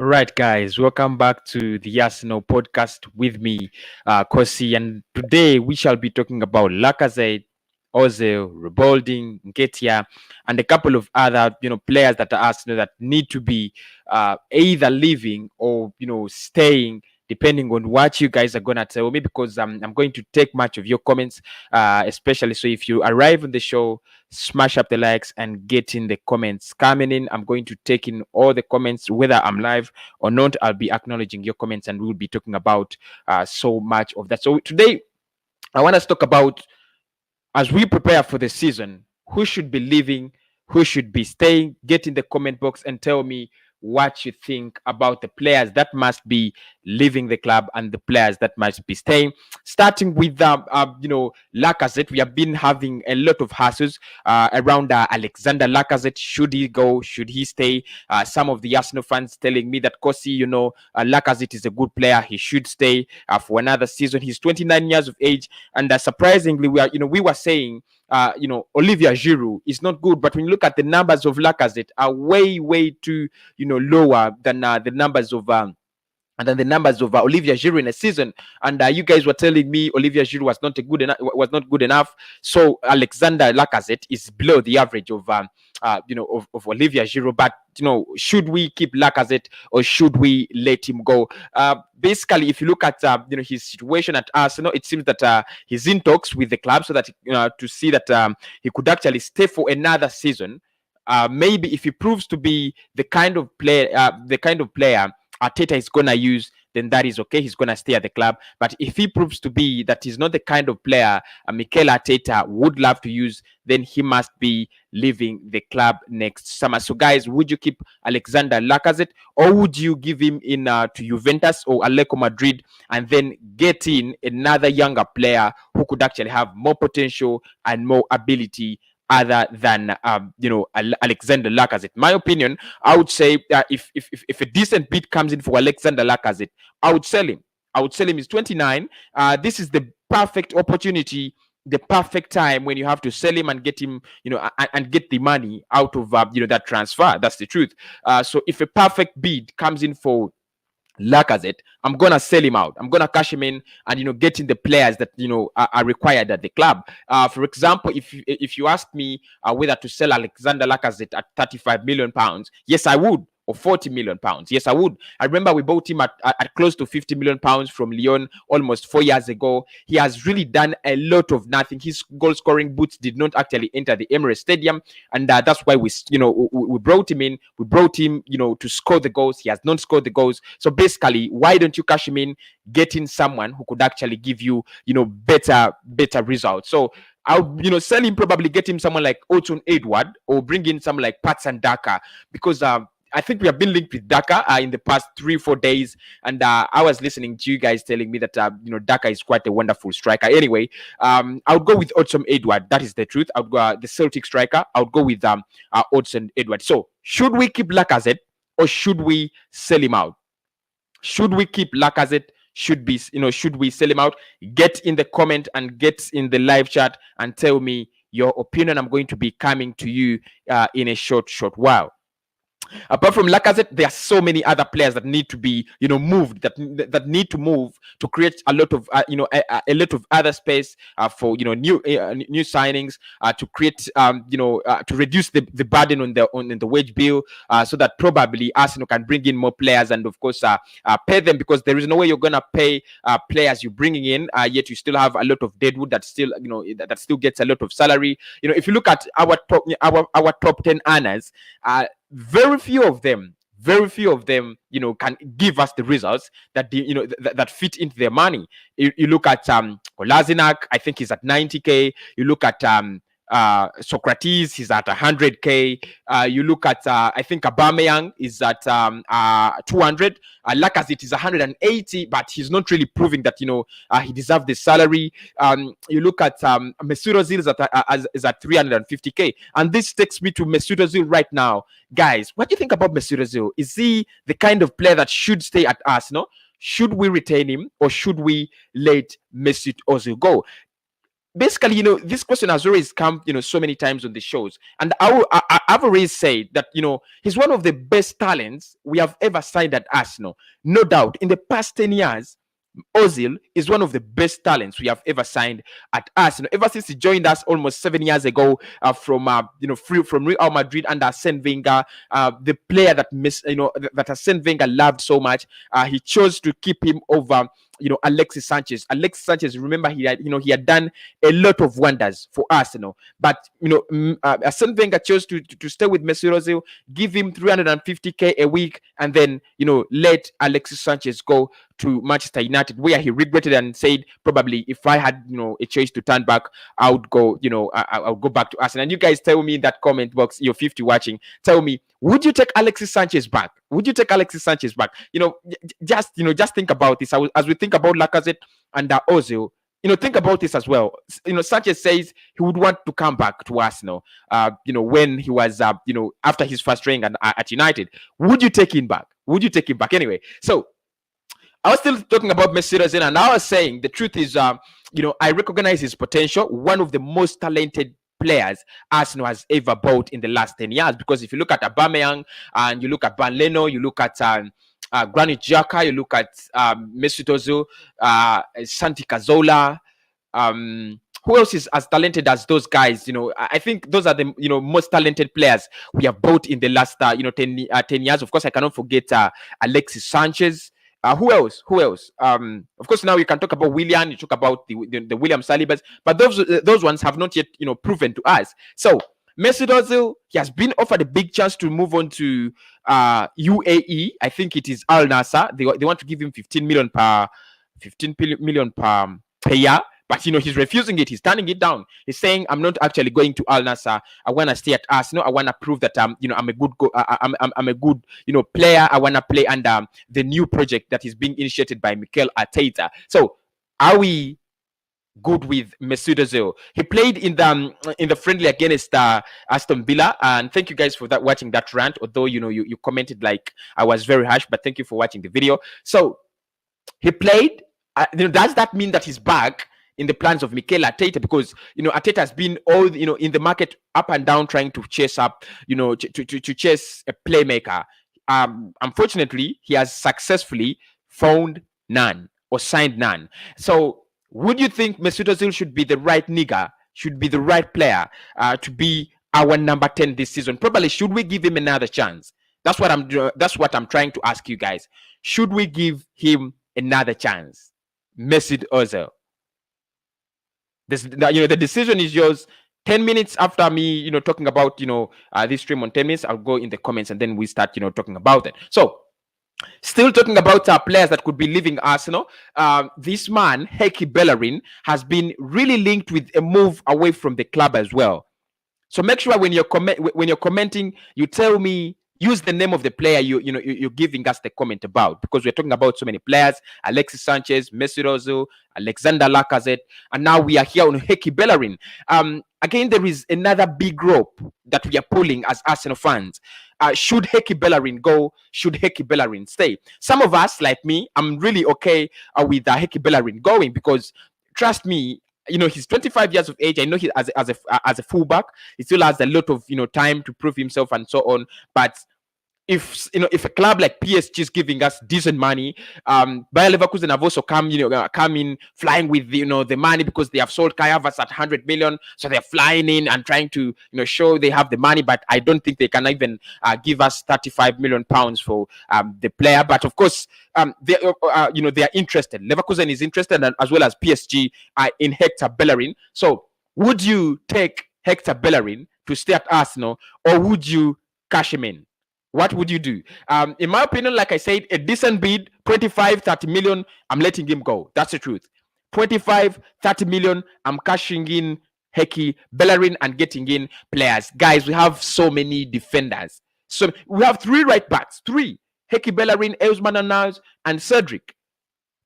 All right, guys, welcome back to the Arsenal podcast with me, Kosi. And today we shall be talking about Lacazette, Ozil, Rebolding, Nketiah, and a couple of other, players that are Arsenal that need to be either leaving or, staying, depending on what you guys are gonna tell me. Because I'm going to take much of your comments, especially. So if you arrive on the show, smash up the likes and get in the comments coming in. I'm going to take in all the comments, whether I'm live or not. I'll be acknowledging your comments and we'll be talking about so much of that. So today, I want us to talk about, as we prepare for the season, who should be leaving, who should be staying. Get in the comment box and tell me what you think about the players that must be leaving the club and the players that must be staying. Starting with Lacazette, we have been having a lot of hassles around Alexander Lacazette. Should he go? Should he stay? Some of the Arsenal fans telling me that Kosi, Lacazette is a good player. He should stay for another season. He's 29 years of age, and surprisingly, we were saying Olivier Giroud is not good, but when you look at the numbers of Lacazette, are way too, lower than the numbers of Olivier Giroud in a season. And you guys were telling me Olivier Giroud was not good enough. So Alexander Lacazette is below the average of Olivier Giroud. But should we keep Lacazette or should we let him go? Basically, if you look at his situation at Arsenal, it seems that he's in talks with the club so that to see that he could actually stay for another season. Maybe if he proves to be the kind of player Arteta is gonna use, then that is okay. He's gonna stay at the club. But if he proves to be that he's not the kind of player Mikel Arteta would love to use, then he must be leaving the club next summer. So, guys, would you keep Alexander Lacazette or would you give him in to Juventus or Atletico Madrid and then get in another younger player who could actually have more potential and more ability other than Alexander Lacazette? My opinion, I would say if a decent bid comes in for Alexander Lacazette, I would sell him. He's 29. This is the perfect opportunity, the perfect time when you have to sell him and get him, and get the money out of that transfer. That's the truth. So if a perfect bid comes in for Lacazette, I'm gonna sell him out. I'm gonna cash him in and get in the players that are required at the club. For example, if you ask me whether to sell Alexander Lacazette at 35 million pounds, yes, I would. Or 40 million pounds. Yes, I would. I remember we bought him at close to 50 million pounds from Lyon almost 4 years ago. He has really done a lot of nothing. His goal scoring boots did not actually enter the Emirates Stadium, and that's why we brought him in. We brought him to score the goals. He has not scored the goals. So basically, why don't you cash him in, get in someone who could actually give you better results? So I'll sell him, probably get him someone like Otun Edward or bring in someone like Patson Daka, because I think we have been linked with Daka in the past 3-4 days, and I was listening to you guys telling me that Daka is quite a wonderful striker. Anyway, I would go with Odson Edward. That is the truth. I would go the Celtic striker. I would go with Odson Edward. So should we keep Lacazette or should we sell him out? Should we keep Lacazette? Should we sell him out? Get in the comment and get in the live chat and tell me your opinion. I'm going to be coming to you in a short while. Apart from Lacazette, there are so many other players that need to be, moved. That need to move to create a lot of, a lot of other space for, new signings, to create, to reduce the burden on the wage bill, so that probably Arsenal can bring in more players and of course pay them, because there is no way you're gonna pay players you're bringing in, yet you still have a lot of deadwood that still, that still gets a lot of salary. If you look at our top 10 earners, very few of them can give us the results that that fit into their money. You look at Kolasinac, I think he's at 90k. You look at Socrates, he's at 100k. You look at I think Aubameyang is at 200. Lacazette is 180, but he's not really proving that he deserves the salary. You look at Mesut Ozil is at 350k, and this takes me to Mesut Ozil right now. Guys, what do you think about Mesut Ozil? Is he the kind of player that should stay at Arsenal? Should we retain him or should we let Mesut Ozil go? basically, this question has always come, so many times on the shows, and I've always said that, he's one of the best talents we have ever signed at Arsenal, no doubt. In the past 10 years, Ozil is one of the best talents we have ever signed at Arsenal. Ever since he joined us almost 7 years ago, from Real Madrid under Arsene Wenger, the player that Arsene Wenger loved so much, he chose to keep him over Alexis Sanchez. Alexis Sanchez, remember, he had done a lot of wonders for Arsenal, but Arsene Wenger chose to stay with Mesut Ozil, give him 350k a week, and then let Alexis Sanchez go to Manchester United, where he regretted and said, probably, if I had a choice to turn back, I would go, I'll go back to Arsenal. And you guys tell me in that comment box, you're 50 watching, tell me, would you take Alexis Sanchez back? Would you take Alexis Sanchez back? Just think about this. As we think about Lacazette and Ozil, think about this as well. Sanchez says he would want to come back to Arsenal, when he was, after his first training at United. Would you take him back? Would you take him back? Anyway, so I was still talking about Mesut Ozil, and I was saying the truth is, I recognize his potential. One of the most talented players Arsenal has ever bought in the last 10 years. Because if you look at Aubameyang, and you look at Ban Leno, you look at Granit Xhaka, you look at Mesut Ozil, Santi Cazorla, who else is as talented as those guys? I think those are the most talented players we have bought in the last 10 years. Of course, I cannot forget Alexis Sanchez. Who else? Of course, now you can talk about Willian. You talk about the William Salibas, but those ones have not yet proven to us. So Mesut Ozil, he has been offered a big chance to move on to UAE. I think it is Al Nassr. They want to give him 15 million per year. But he's refusing it. He's turning it down. He's saying, "I'm not actually going to Al Nassr. I want to stay at Arsenal. I want to prove that I'm a good I'm a good player. I want to play under the new project that is being initiated by Mikel Arteta." So, are we good with Mesut Ozil? He played in the friendly against Aston Villa, and thank you guys for watching that rant. Although you commented like I was very harsh, but thank you for watching the video. So he played. Does that mean that he's back in the plans of Mikel Arteta? Because Arteta has been all in the market up and down, trying to chase up to chase a playmaker. Unfortunately, he has successfully found none or signed none. So would you think Mesut Ozil should be the right nigger, should be the right player to be our number 10 this season? Probably, should we give him another chance? That's what I'm trying to ask you guys. Should we give him another chance, Mesut Ozil? The decision is yours. 10 minutes after me, talking about, this stream on 10 minutes, I'll go in the comments and then we start, talking about it. So, still talking about players that could be leaving Arsenal. This man, Heikki Bellerin, has been really linked with a move away from the club as well. So make sure when you're commenting, you tell me, use the name of the player you're giving us the comment about, because we're talking about so many players: Alexis Sanchez, Mesut Ozil, Alexander Lacazette, and now we are here on Heikki Bellerin. Again, there is another big rope that we are pulling as Arsenal fans. Should Heikki Bellerin go? Should Heikki Bellerin stay? Some of us, like me, I'm really okay with Heikki Bellerin going, because trust me, he's 25 years of age. I know he as a fullback, he still has a lot of time to prove himself and so on. But if a club like PSG is giving us decent money, Bayer Leverkusen have also come in flying with the money, because they have sold Kai Havertz at 100 million, so they're flying in and trying to show they have the money. But I don't think they can even give us 35 million pounds for the player. But of course, they are interested. Leverkusen is interested, and as well as PSG in Hector Bellerin. So would you take Hector Bellerin to stay at Arsenal, or would you cash him in? What would you do? In my opinion, like I said, a decent bid, 25, 30 million, I'm letting him go. That's the truth. 25, 30 million, I'm cashing in Heikki Bellerin and getting in players. Guys, we have so many defenders. So we have 3 right backs. 3. Heikki Bellerin, Ousmane Niles, and Cedric.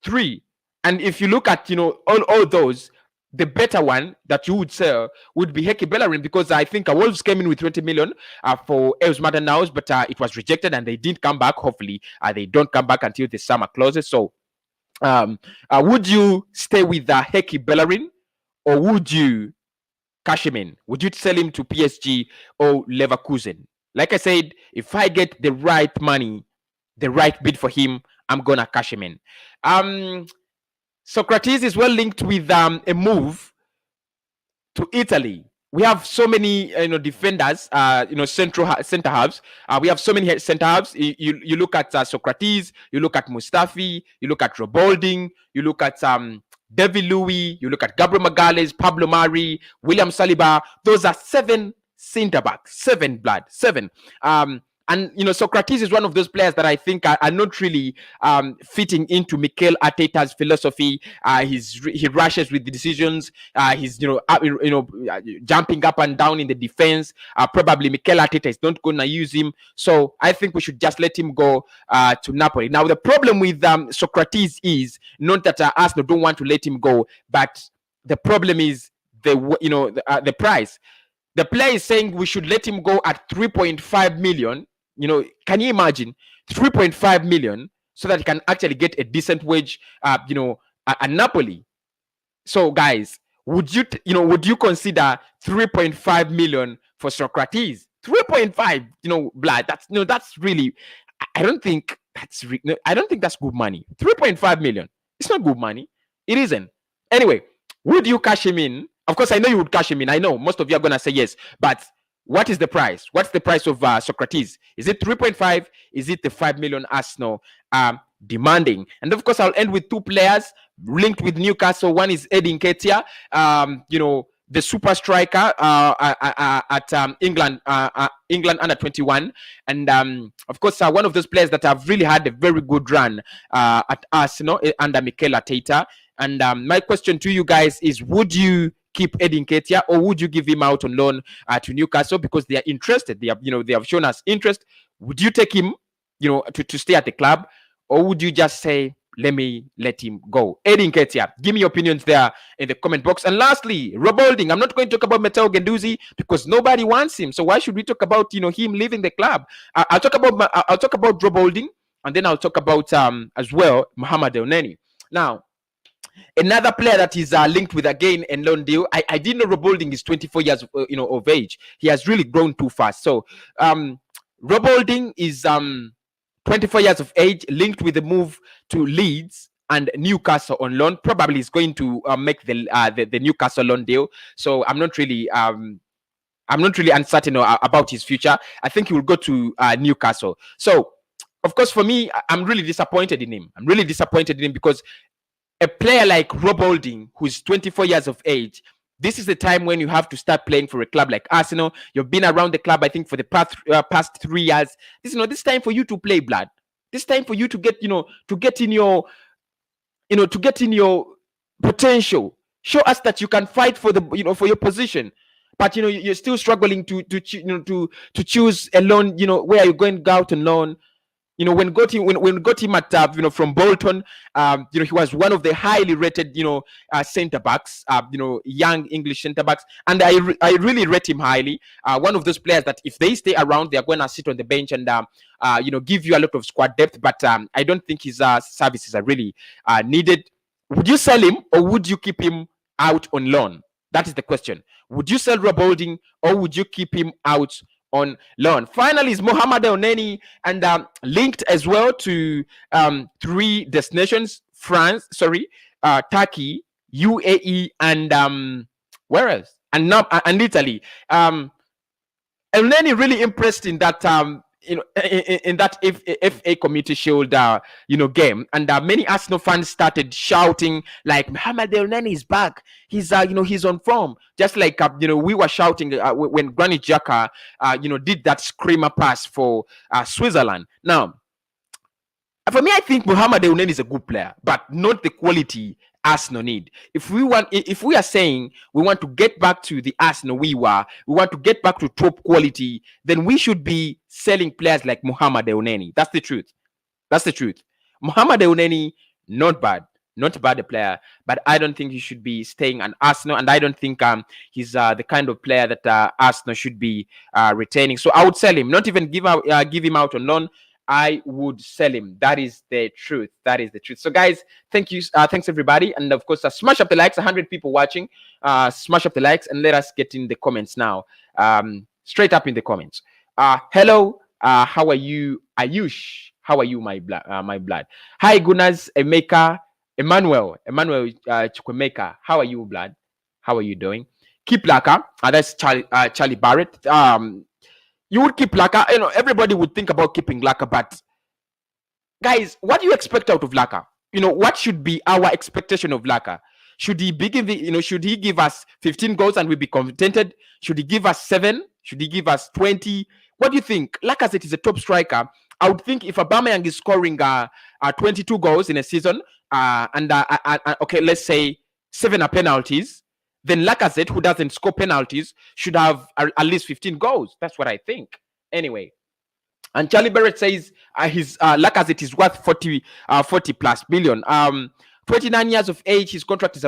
3. And if you look at, all those, the better one that you would sell would be Heikki Bellerin, because I think Wolves came in with 20 million for Ousmane Niles, but it was rejected and they didn't come back. Hopefully, they don't come back until the summer closes. So, would you stay with Heikki Bellerin, or would you cash him in? Would you sell him to PSG or Leverkusen? Like I said, if I get the right money, the right bid for him, I'm gonna cash him in. Socrates is well linked with a move to Italy. We have so many defenders, center halves. We have so many center halves. You look at Socrates, you look at Mustafi, you look at Robolding, you look at David Louis, you look at Gabriel Magalhaes, Pablo Mari, William Saliba. Those are 7 center backs, 7 blood, 7. And Socrates is one of those players that I think are not really fitting into Mikel Arteta's philosophy. He rushes with the decisions. He's jumping up and down in the defense. Probably Mikel Arteta is not going to use him. So I think we should just let him go to Napoli. Now the problem with Socrates is not that Arsenal don't want to let him go, but the problem is the price. The player is saying we should let him go at 3.5 million. Can you imagine 3.5 million so that he can actually get a decent wage, at Napoli? So, guys, would you consider 3.5 million for Socrates? 3.5, blood. That's really. I don't think that's good money. 3.5 million. It's not good money. It isn't. Anyway, would you cash him in? Of course, I know you would cash him in. I know most of you are gonna say yes, but what is the price? What's the price of Socrates? Is it 3.5? Is it the 5 million Arsenal demanding? And of course, I'll end with 2 players linked with Newcastle. One is Nketiah, the super striker at England under 21, and of course, one of those players that have really had a very good run at Arsenal under Mikel Arteta. And my question to you guys is: would you keep Nketiah, or would you give him out on loan to Newcastle because they are interested? They have shown us interest. Would you take him, to stay at the club, or would you just say, let him go? Nketiah, give me your opinions there in the comment box. And lastly, Robolding. I'm not going to talk about Matteo Guendouzi because nobody wants him. So why should we talk about him leaving the club? I'll talk about Robolding, and then I'll talk about as well Mohamed Elneny. Now, another player that is linked with again and loan deal. I didn't know Robolding is 24 years of age. He has really grown too fast. So Robolding is 24 years of age, linked with the move to Leeds and Newcastle on loan. Probably is going to make the Newcastle loan deal. So I'm not really uncertain about his future. I think he will go to Newcastle. So of course, for me, I'm really disappointed in him. Because a player like Robolding, who's 24 years of age, this is the time when you have to start playing for a club like Arsenal. You've been around the club, I think, for the past 3 years. This time for you to play, blood. This time for you to get in your potential. Show us that you can fight for for your position. But you're still struggling to choose a loan. Where you're going to go out on loan. When got him at from Bolton, he was one of the highly rated center backs, young English center backs, and I really rate him highly. One of those players that if they stay around, they are going to sit on the bench and give you a lot of squad depth. But I don't think his services are really needed. Would you sell him, or would you keep him out on loan? That is the question. Would you sell Robolding, or would you keep him out on loan? Finally is Mohamed Elneny, and linked as well to 3 destinations: Turkey, UAE, and where else? And Italy. Elneny really impressed in that in that FA Community Shield game, and many Arsenal fans started shouting like, Mohamed Elneny is back. He's he's on form, just like we were shouting when Granit Xhaka did that screamer pass for Switzerland. Now, for me, I think Mohamed Elneny is a good player, but not the quality Arsenal need. If we are saying we want to get back to the Arsenal we want to get back to top quality, then we should be selling players like Mohamed Elneny. That's the truth. Mohamed Elneny, not bad a player, but I don't think he should be staying at Arsenal, and I don't think he's the kind of player that Arsenal should be retaining. So I would sell him, not even give him out on loan. I would sell him. That is the truth. That is the truth. So, guys, thank you. Thanks, everybody. And of course, smash up the likes. 100 people watching. Smash up the likes and let us get in the comments now. Straight up in the comments. Hello. How are you, Ayush? How are you, my blood? My blood. Hi, Gunas, Emeka, Emmanuel, Chukwemeka. How are you, blood? How are you doing? Keep Laka. That's Charlie Barrett. You would keep Laka. You know, everybody would think about keeping Laka, but guys, what do you expect out of Laka? You know, what should be our expectation of Laka? Should he begin the, should he give us 15 goals and we'll be contented? Should he give us 7? Should he give us 20? What do you think? Lacazette is a top striker. I would think if Aubameyang is scoring 22 goals in a season, okay, let's say 7 are penalties, then Lacazette, who doesn't score penalties, should have at least 15 goals. That's what I think. Anyway. And Charlie Barrett says his Lacazette is worth 40 plus billion. 29 years of age, his contract is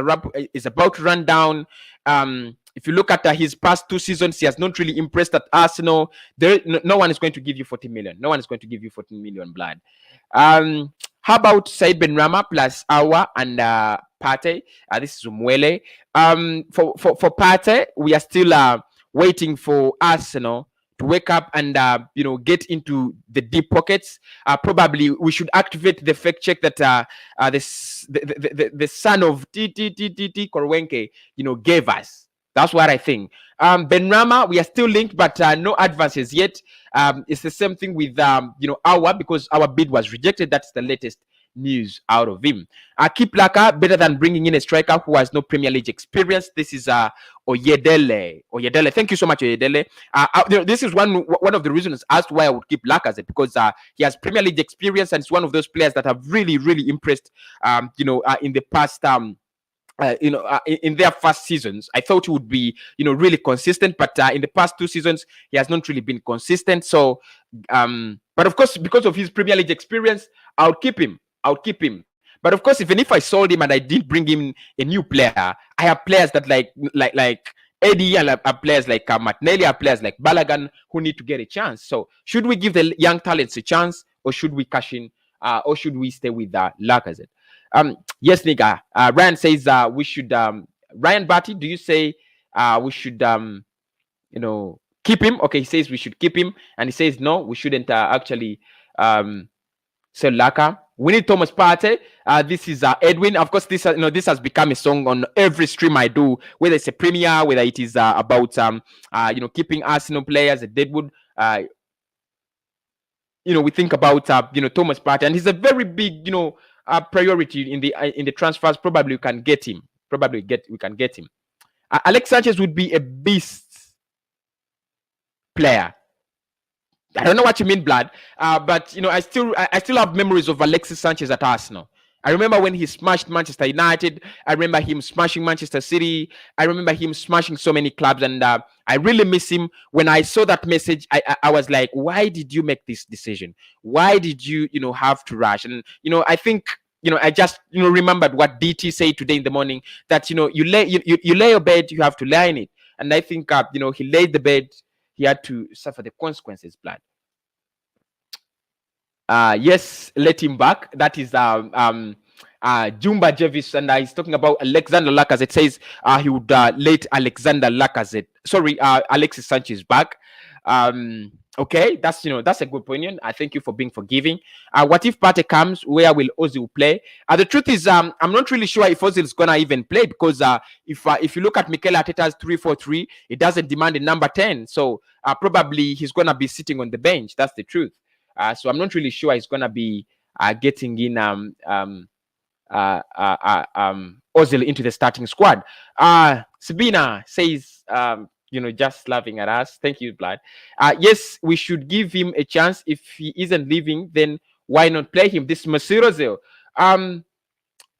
about to run down. If you look at his past 2 seasons, he has not really impressed at Arsenal. No one is going to give you 40 million. No one is going to give you 14 million, blood. How about Said Benrahma plus Awa and Partey? This is Umwele. For Partey, we are still waiting for Arsenal to wake up and get into the deep pockets. Probably we should activate the fact check that the son of TTTT Korwenke gave us. That's what I think. Benrahma, we are still linked, but no advances yet. It's the same thing with Awa, because our bid was rejected. That's the latest news out of him. Keep Laka, better than bringing in a striker who has no Premier League experience. This is Oyedele. Thank you so much, Oyedele. This is one of the reasons as to why I would keep Lacazette, because he has Premier League experience and it's one of those players that have really, really impressed. In the past. In their first seasons, I thought he would be, really consistent, but in the past 2 seasons, he has not really been consistent. So, but of course, because of his Premier League experience, I'll keep him. But of course, even if I sold him and I didn't bring him a new player, I have players that like Eddie, and players like Martinelli, players like Balogun who need to get a chance. So, should we give the young talents a chance, or should we cash in, or should we stay with Lacazette? Yes, nigga. Ryan says we should. Ryan Batty, do you say we should keep him? Okay, he says we should keep him, and he says no, we shouldn't actually sell Laka. We need Thomas Partey. This is Edwin. Of course, this has become a song on every stream I do, whether it's a premiere, whether it is about keeping Arsenal players at Deadwood. We think about Thomas Partey, and he's a very big priority in the transfers. Probably we can get him. Alex Sanchez would be a beast player. I don't know what you mean, blood. But I still have memories of Alexis Sanchez at Arsenal. I remember when he smashed Manchester United. I remember him smashing Manchester City. I remember him smashing so many clubs, and I really miss him. When I saw that message, I was like, why did you make this decision? Why did you have to rush? And I think I just remembered what DT said today in the morning, that you lay your bed, you have to lie in it. And I think he laid the bed, he had to suffer the consequences, blood. Yes, let him back. That is Jumba Jevis, and he's talking about Alexander Lacazette. Says he would let Alexander Lacazette. Sorry, Alexis Sanchez back. Okay, that's a good opinion. I thank you for being forgiving. What if Partey comes? Where will Ozil play? The truth is, I'm not really sure if Ozil is gonna even play, because if you look at Mikel Arteta's 3-4-3, it doesn't demand a number 10. So probably he's gonna be sitting on the bench. That's the truth. So I'm not really sure he's gonna be getting in Ozil into the starting squad. Sabina says, just laughing at us. Thank you, blood. Yes, we should give him a chance. If he isn't leaving, then why not play him? This Mesut Ozil.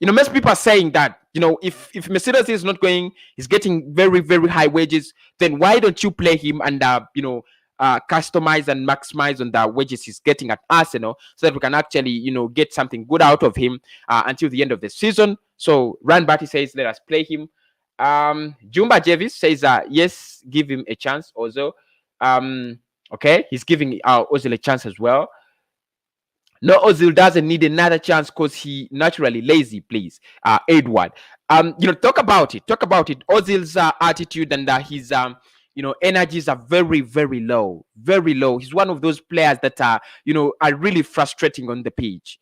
Most people are saying that, if Mesut Ozil is not going, he's getting very, very high wages, then why don't you play him and, customize and maximize on the wages he's getting at Arsenal, so that we can actually, get something good out of him until the end of the season. So Ryan Batty says, let us play him. Jumba Jevis says, yes, give him a chance also. Okay, he's giving Ozil a chance as well. No, Ozil doesn't need another chance because he naturally lazy, please. Edward. Talk about it. Talk about it. Ozil's attitude and his energies are very, very low. Very low. He's one of those players that are really frustrating on the pitch.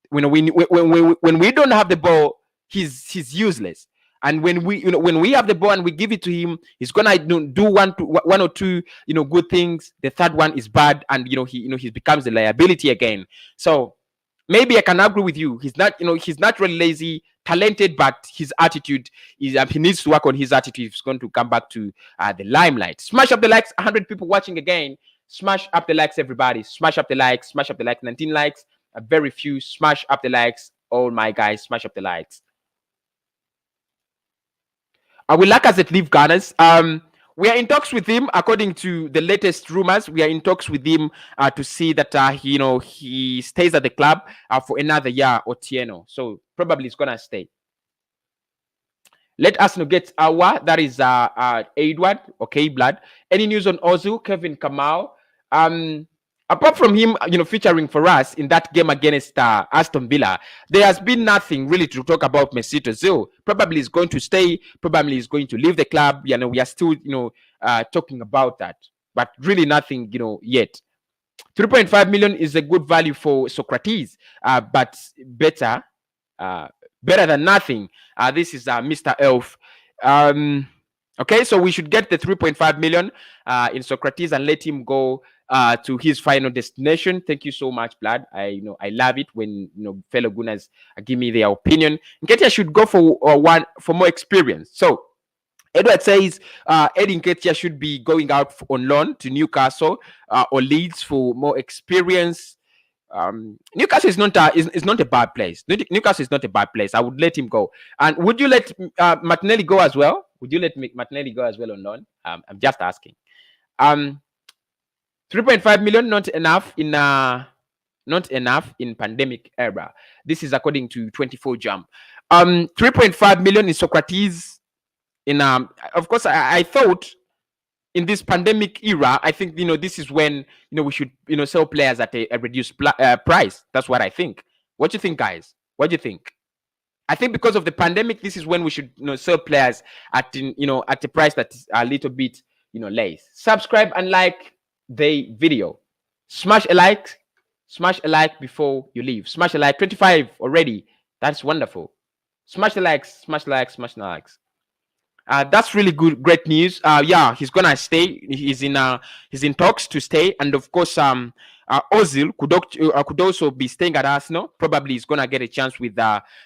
When we don't have the ball, he's useless. And when we have the ball and we give it to him, he's gonna do one or two good things. The third one is bad, and he becomes a liability again. So maybe I can agree with you. He's not really lazy, talented, but his attitude is he needs to work on his attitude if he's going to come back to the limelight. Smash up the likes. 100 people watching again. Smash up the likes, everybody. Smash up the likes. Smash up the likes. 19 likes. A very few. Smash up the likes. All my guys, smash up the likes. Will Lacazette leave Gunners? We are in talks with him, according to the latest rumors. We are in talks with him to see that he stays at the club for another year or Tieno. So probably he's gonna stay. Let us know get our that is Edward. Okay, blood. Any news on Ozil, Kevin Kamau? Apart from him, featuring for us in that game against Aston Villa, there has been nothing really to talk about Mesut Ozil. Probably is going to stay. Probably is going to leave the club. We are still, talking about that, but really nothing, yet. 3.5 million is a good value for Socrates, but better than nothing. This is Mr. Elf. Okay, so we should get the 3.5 million in Socrates and let him go to his final destination. Thank you so much, Blood. I love it when fellow Gunners give me their opinion. Nketiah should go for more experience. So Edward says Eddie Nketiah should be going out on loan to Newcastle or Leeds for more experience. Newcastle is not a bad place. Newcastle is not a bad place. I would let him go. And would you let Martinelli go as well? Would you let Martinelli go as well on loan? I'm just asking. 3.5 million not enough in pandemic era. This is according to 24 Jump. 3.5 million in Socrates. Of course, I thought in this pandemic era, I think this is when we should sell players at a reduced price. That's what I think. What do you think, guys? What do you think? I think because of the pandemic, this is when we should sell players at a price that is a little bit less. Subscribe and like the video. Smash a like before you leave. Smash a like. 25 already. That's wonderful. Smash the likes. Smash the likes. That's really good, great news. Yeah, he's gonna stay. He's in talks to stay, and of course, Ozil could also be staying at Arsenal. Probably he's gonna get a chance with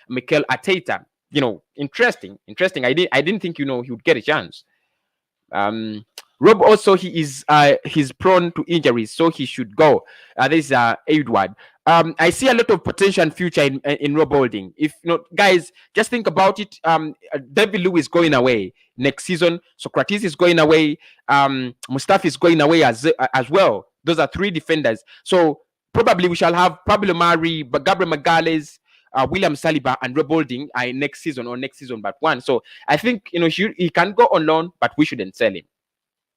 Mikel Arteta. Interesting. I didn't think he would get a chance. Rob also he's prone to injuries, so he should go. This is Edward. I see a lot of potential and future in Rob Holding. If guys, just think about it. David Luiz is going away next season. Socrates is going away. Mustafi is going away as well. Those are three defenders. So probably we shall have Pablo Mari, Gabriel Magalhaes, William Saliba, and Rob Holding next season but one. So I think he can go on loan, but we shouldn't sell him.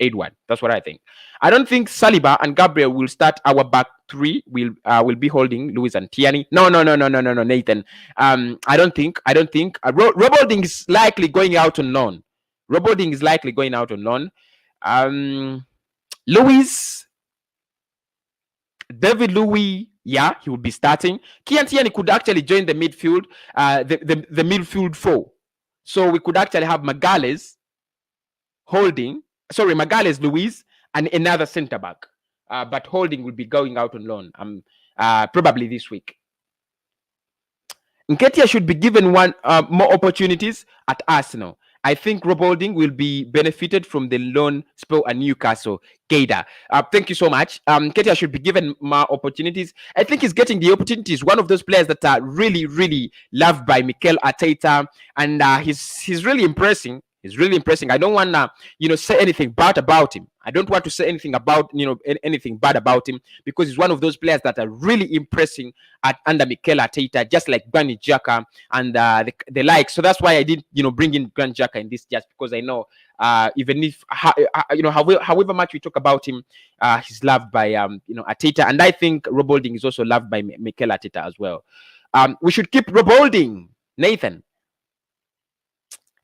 Edward. That's what I think. I don't think Saliba and Gabriel will start our back three. Will be holding Luis and Tierney. No, Nathan. I don't think. Rob Holding is likely going out on loan. Luis, David Luiz, yeah, he will be starting. Kian Tierney could actually join the midfield, the midfield four. So we could actually have Magalhaes, Luiz, and another centre back. But Holding will be going out on loan. Probably this week. Nketiah should be given more opportunities at Arsenal. I think Rob Holding will be benefited from the loan spell at Newcastle. Gator. Thank you so much. Nketiah should be given more opportunities. I think he's getting the opportunities. One of those players that are really, really loved by Mikel Arteta, and he's really impressing. He's really impressing. I don't want to, say anything bad about him. I don't want to say anything about, anything bad about him, because he's one of those players that are really impressing under Mikel Arteta, just like Granit Xhaka and the like. So that's why I did, bring in Granit Xhaka in this, just because I know, even if, however much we talk about him, he's loved by, Arteta. And I think Rob Holding is also loved by Mikel Arteta as well. We should keep Rob Holding, Nathan.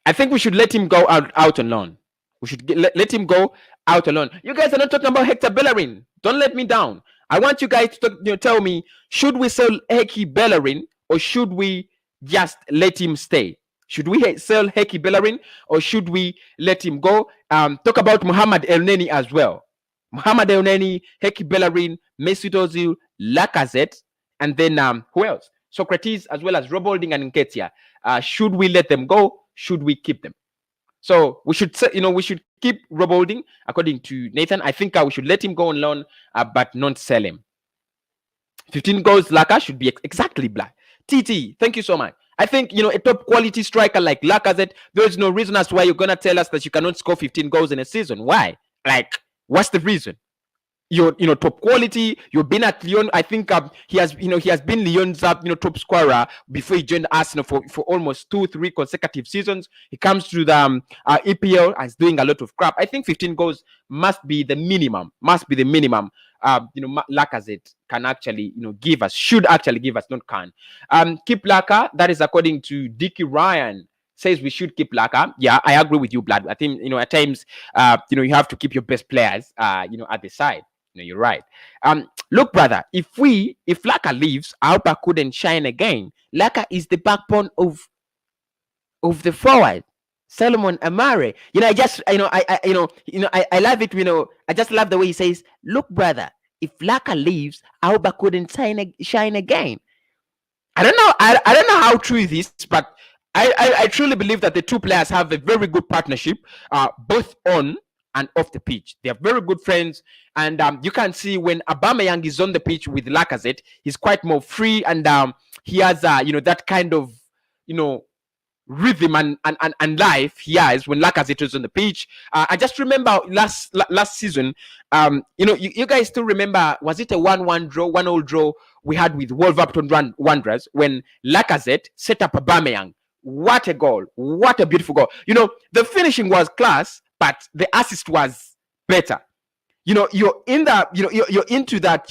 I think we should let him go out on loan. We should let him go out alone. You guys are not talking about Hector Bellerin. Don't let me down. I want you guys to tell me, should we sell Hector Bellerin or should we just let him stay? Should we sell Hector Bellerin or should we let him go? Talk about Mohamed Elneny as well. Mohamed Elneny, Hector Bellerin, Mesut Ozil, Lacazette, and then who else? Socrates, as well as Rob Holding and Nketiah. Should we let them go? Should we keep them? So we should, we should keep Rob Holding, according to Nathan. I think we should let him go on loan, but not sell him. 15 goals, Laka should be exactly black. TT, thank you so much. I think, a top quality striker like Lacazette, there's no reason as to why you're going to tell us that you cannot score 15 goals in a season. Why? Like, what's the reason? You're top quality. You've been at Lyon. I think he has been Lyon's top scorer before he joined Arsenal for almost 2-3 consecutive seasons. He comes to the EPL and is doing a lot of crap. I think 15 goals must be the minimum. Lacazette can actually give us, should actually give us, not can. Keep Laka. That is according to Dickie Ryan. Says we should keep Laka. Yeah, I agree with you, Blood. I think at times you have to keep your best players at the side. You're right. Look, brother, if Laka leaves, Alba couldn't shine again. Laka is the backbone of the forward. Solomon Amare. I love it. I just love the way he says, "Look, brother, if Laka leaves, Alba couldn't shine again." I don't know. I don't know how true it is, but I truly believe that the two players have a very good partnership, both on and off the pitch. They are very good friends, and you can see when Aubameyang is on the pitch with Lacazette, he's quite more free, and he has that kind of rhythm and life he has when Lacazette is on the pitch. I just remember last season, you guys still remember, was it a 1-1 draw we had with Wolverhampton Wanderers when Lacazette set up Aubameyang? What a goal! What a beautiful goal! The finishing was class, but the assist was better. You're in that, you're into that,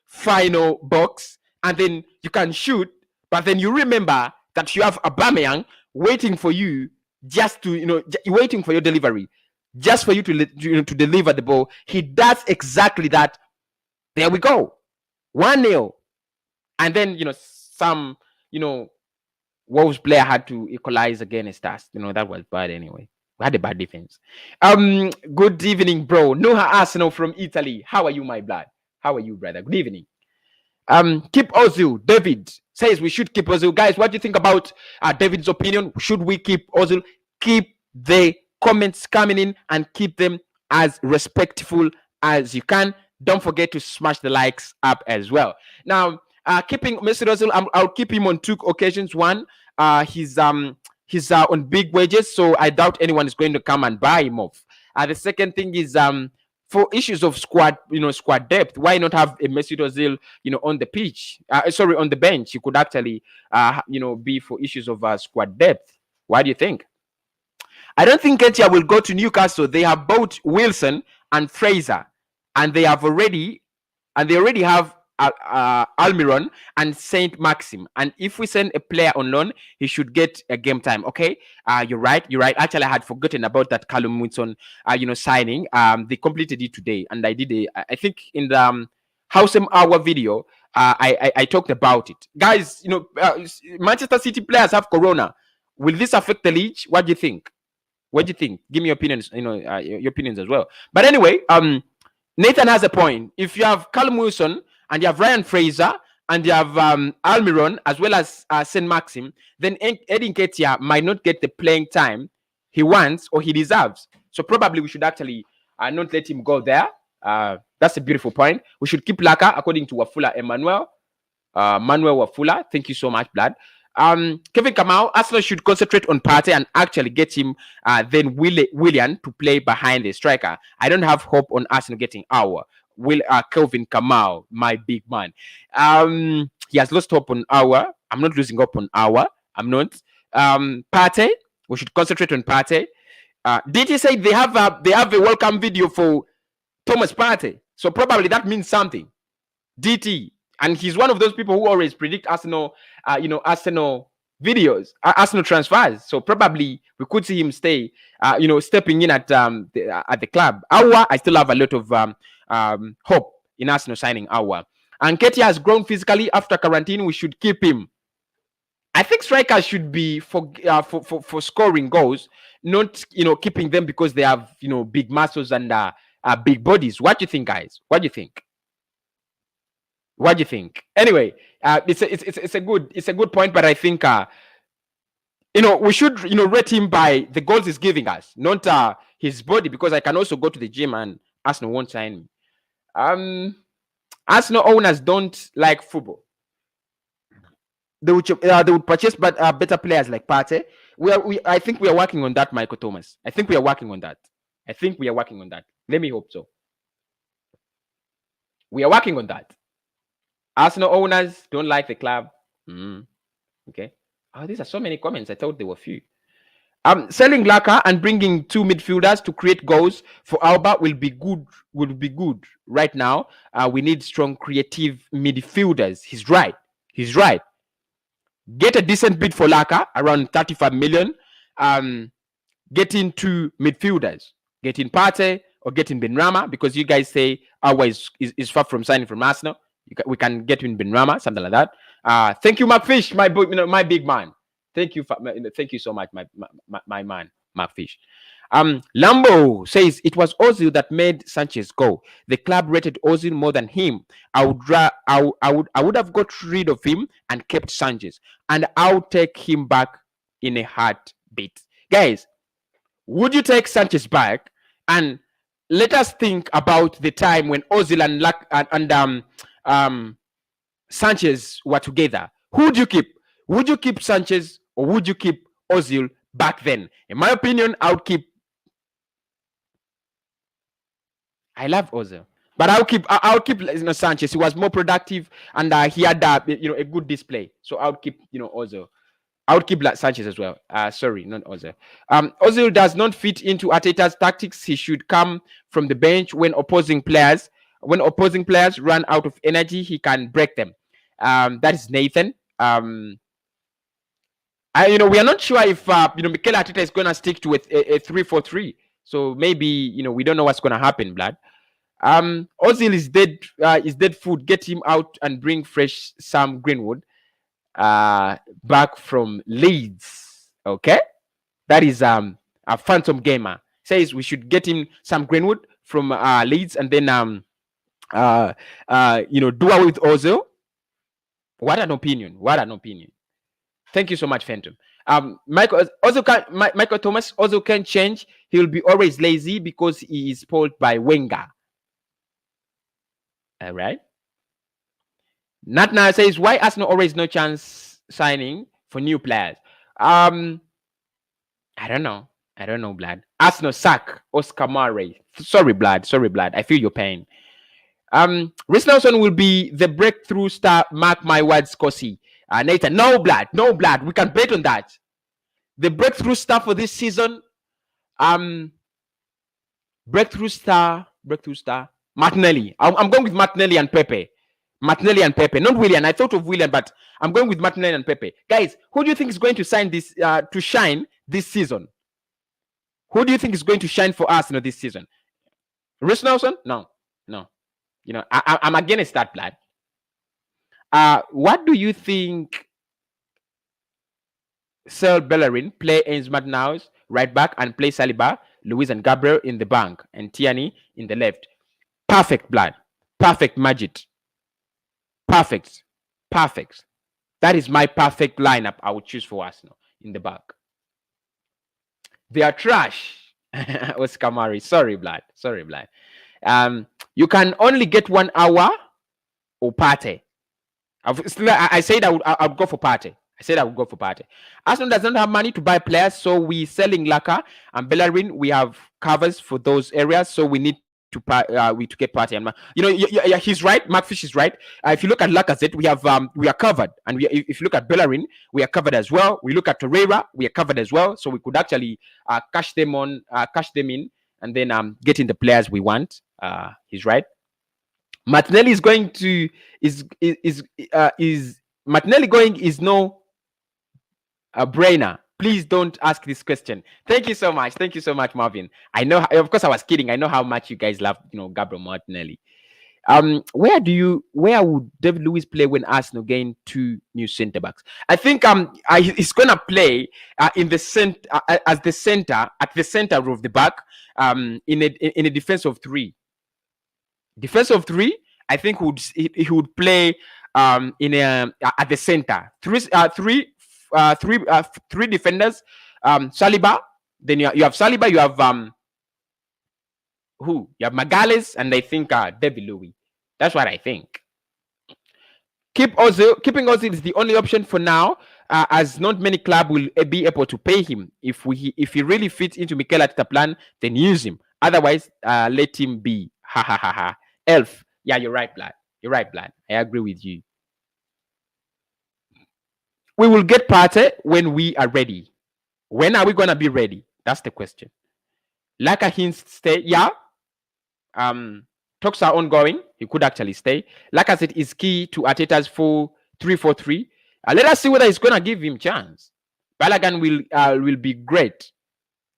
final box, and then you can shoot, but then you remember that you have Aubameyang waiting for you, just to, waiting for your delivery, just for you to deliver the ball. He does exactly that. There we go, 1-0, and then some Wolves player had to equalize against us. That was bad anyway. We had a bad defense. Good evening, bro. Noah Arsenal from Italy. How are you, my blood? How are you, brother? Good evening. Keep Ozil. David says we should keep Ozil. Guys, what do you think about David's opinion? Should we keep Ozil? Keep the comments coming in and keep them as respectful as you can. Don't forget to smash the likes up as well. Now, keeping Mesut Ozil, I'll keep him on 2 occasions. One, he's on big wages, so I doubt anyone is going to come and buy him off. The second thing is for issues of squad depth, why not have a Mesut Ozil on the pitch? On the bench. He could actually be for issues of squad depth. Why do you think? I don't think Nketiah will go to Newcastle. They have both Wilson and Fraser, and they already have Almiron and Saint Maxim. And if we send a player on loan, he should get a game time. Okay, you're right. Actually, I had forgotten about that Callum Wilson signing. They completed it today, and I think in the House Hour video, I talked about it. Guys, Manchester City players have corona. Will this affect the league? What do you think? Give me your opinions. Your opinions as well. But anyway, Nathan has a point. If you have Callum Wilson and you have Ryan Fraser and you have Almiron as well as Saint Maxim, then Eddie Nketiah might not get the playing time he wants or he deserves. So probably we should actually not let him go there. That's a beautiful point. We should keep Laka, according to Wafula Emmanuel. Manuel Wafula, thank you so much, Blood. Kevin Kamau, Arsenal should concentrate on Partey and actually get him then Willian to play behind the striker. I don't have hope on Arsenal getting our Kelvin Kamau, my big man. He has lost hope on our. I'm not losing hope on our. I'm not. Partey, we should concentrate on Partey. DT say they have a welcome video for Thomas Partey, so probably that means something. DT, and he's one of those people who always predict Arsenal, Arsenal videos, Arsenal transfers. So probably we could see him stay, stepping in at the club. I still have a lot of hope in Arsenal signing Awa. And Nketiah has grown physically after quarantine. We should keep him. I think strikers should be for scoring goals, not keeping them because they have big muscles and big bodies. What do you think, guys? What do you think? What do you think? Anyway, it's a good point, but I think we should rate him by the goals he's giving us, not his body, because I can also go to the gym and Arsenal won't sign me. Arsenal owners don't like football. They would purchase better players like Partey. I think we are working on that, Michael Thomas. I think we are working on that. Let me hope so. We are working on that. Arsenal owners don't like the club. Okay. Oh, these are so many comments. I thought there were few. Selling Laka and bringing two midfielders to create goals for Alba will be good. Right now, we need strong, creative midfielders. He's right. Get a decent bid for Laka, around 35 million. Get in two midfielders. Get in Partey or get in Benrahma, because you guys say Awa is far from signing from Arsenal. We can get in Benrahma, something like that. Thank you, McFish, my big man. Thank you so much, my man, McFish. Lambo says it was Ozil that made Sanchez go. The club rated Ozil more than him. I would have got rid of him and kept Sanchez, and I'll take him back in a heartbeat. Guys, would you take Sanchez back? And let us think about the time when Ozil and Sanchez were together. Who would you keep? Would you keep Sanchez or would you keep Ozil back then? In my opinion, I would keep. I love Ozil, but I'll keep Sanchez. He was more productive and he had a good display. So I would keep Ozil. I would keep Sanchez as well. Sorry, not Ozil. Ozil does not fit into Arteta's tactics. He should come from the bench when opposing players run out of energy. He can break them. That is Nathan. We are not sure if Mikel Arteta is going to stick to a 3-4-3. So maybe we don't know what's going to happen, blood. Ozil is dead food. Get him out and bring fresh Sam Greenwood back from Leeds. Okay, that is a Phantom Gamer says we should get him Sam Greenwood from Leeds and then do away with Ozil. What an opinion! Thank you so much, Phantom. Michael Thomas Ozil can change. He will be always lazy because he is spoiled by Wenger. All right. Natna says, why Arsenal always no chance signing for new players? I don't know, blood. Arsenal sack Oscar Murray. Sorry, blood. I feel your pain. Reece Nelson will be the breakthrough star. Mark my words, Kosi. Nathan, no blood. We can bet on that. The breakthrough star for this season. Breakthrough star. Martinelli. I'm going with Martinelli and Pepe. Not Willian. I thought of Willian, but I'm going with Martinelli and Pepe. Guys, who do you think is going to shine this season? Who do you think is going to shine for Arsenal this season? Reece Nelson? No. I'm against that, blood. What do you think? Sell Bellerin, play Ains Madnaus right back, and play Saliba, Luiz and Gabriel in the bank, and Tierney in the left. Perfect, blood. Perfect, Majid. Perfect. That is my perfect lineup I would choose for Arsenal in the back. They are trash. Oscar Murray. Sorry, blood. You can only get 1 hour or Partey. I said I would go for Partey. said I would go for Partey. Arsenal does not have money to buy players, so we selling Laka and Bellerin. We have covers for those areas, so we need to to get Partey. And yeah, he's right. Mark Fish is right. If you look at Lacazette, we are covered, and if you look at Bellerin, we are covered as well. We look at Torreira, we are covered as well. So we could actually cash them in, and then get in the players we want. He's right. Martinelli is going to is Martinelli going is no brainer. Please don't ask this question. Thank you so much. Thank you so much, Marvin. I know, of course, I was kidding. I know how much you guys love, Gabriel Martinelli. Where would David Luiz play when Arsenal gain 2 new centre backs? I think he's gonna play in the center as the center at the center of the back in a defense of 3. Defense of 3. I think he would play at the center. Three defenders. Saliba. Then you have Saliba. You have who? You have Magalhaes, and I think David Luiz. That's what I think. Keeping Ozil is the only option for now, as not many clubs will be able to pay him. If he really fits into Mikel Arteta plan, then use him. Otherwise, let him be. Ha ha ha ha. Elf. Yeah, you're right, Blood. You're right, Blood. I agree with you. We will get Partey when we are ready. When are we gonna be ready? That's the question. Like a hint, stay. Yeah. Talks are ongoing. He could actually stay. Like I said, is key to Arteta's 4-3-4-3. Let us see whether he's gonna give him chance. Balogun will be great,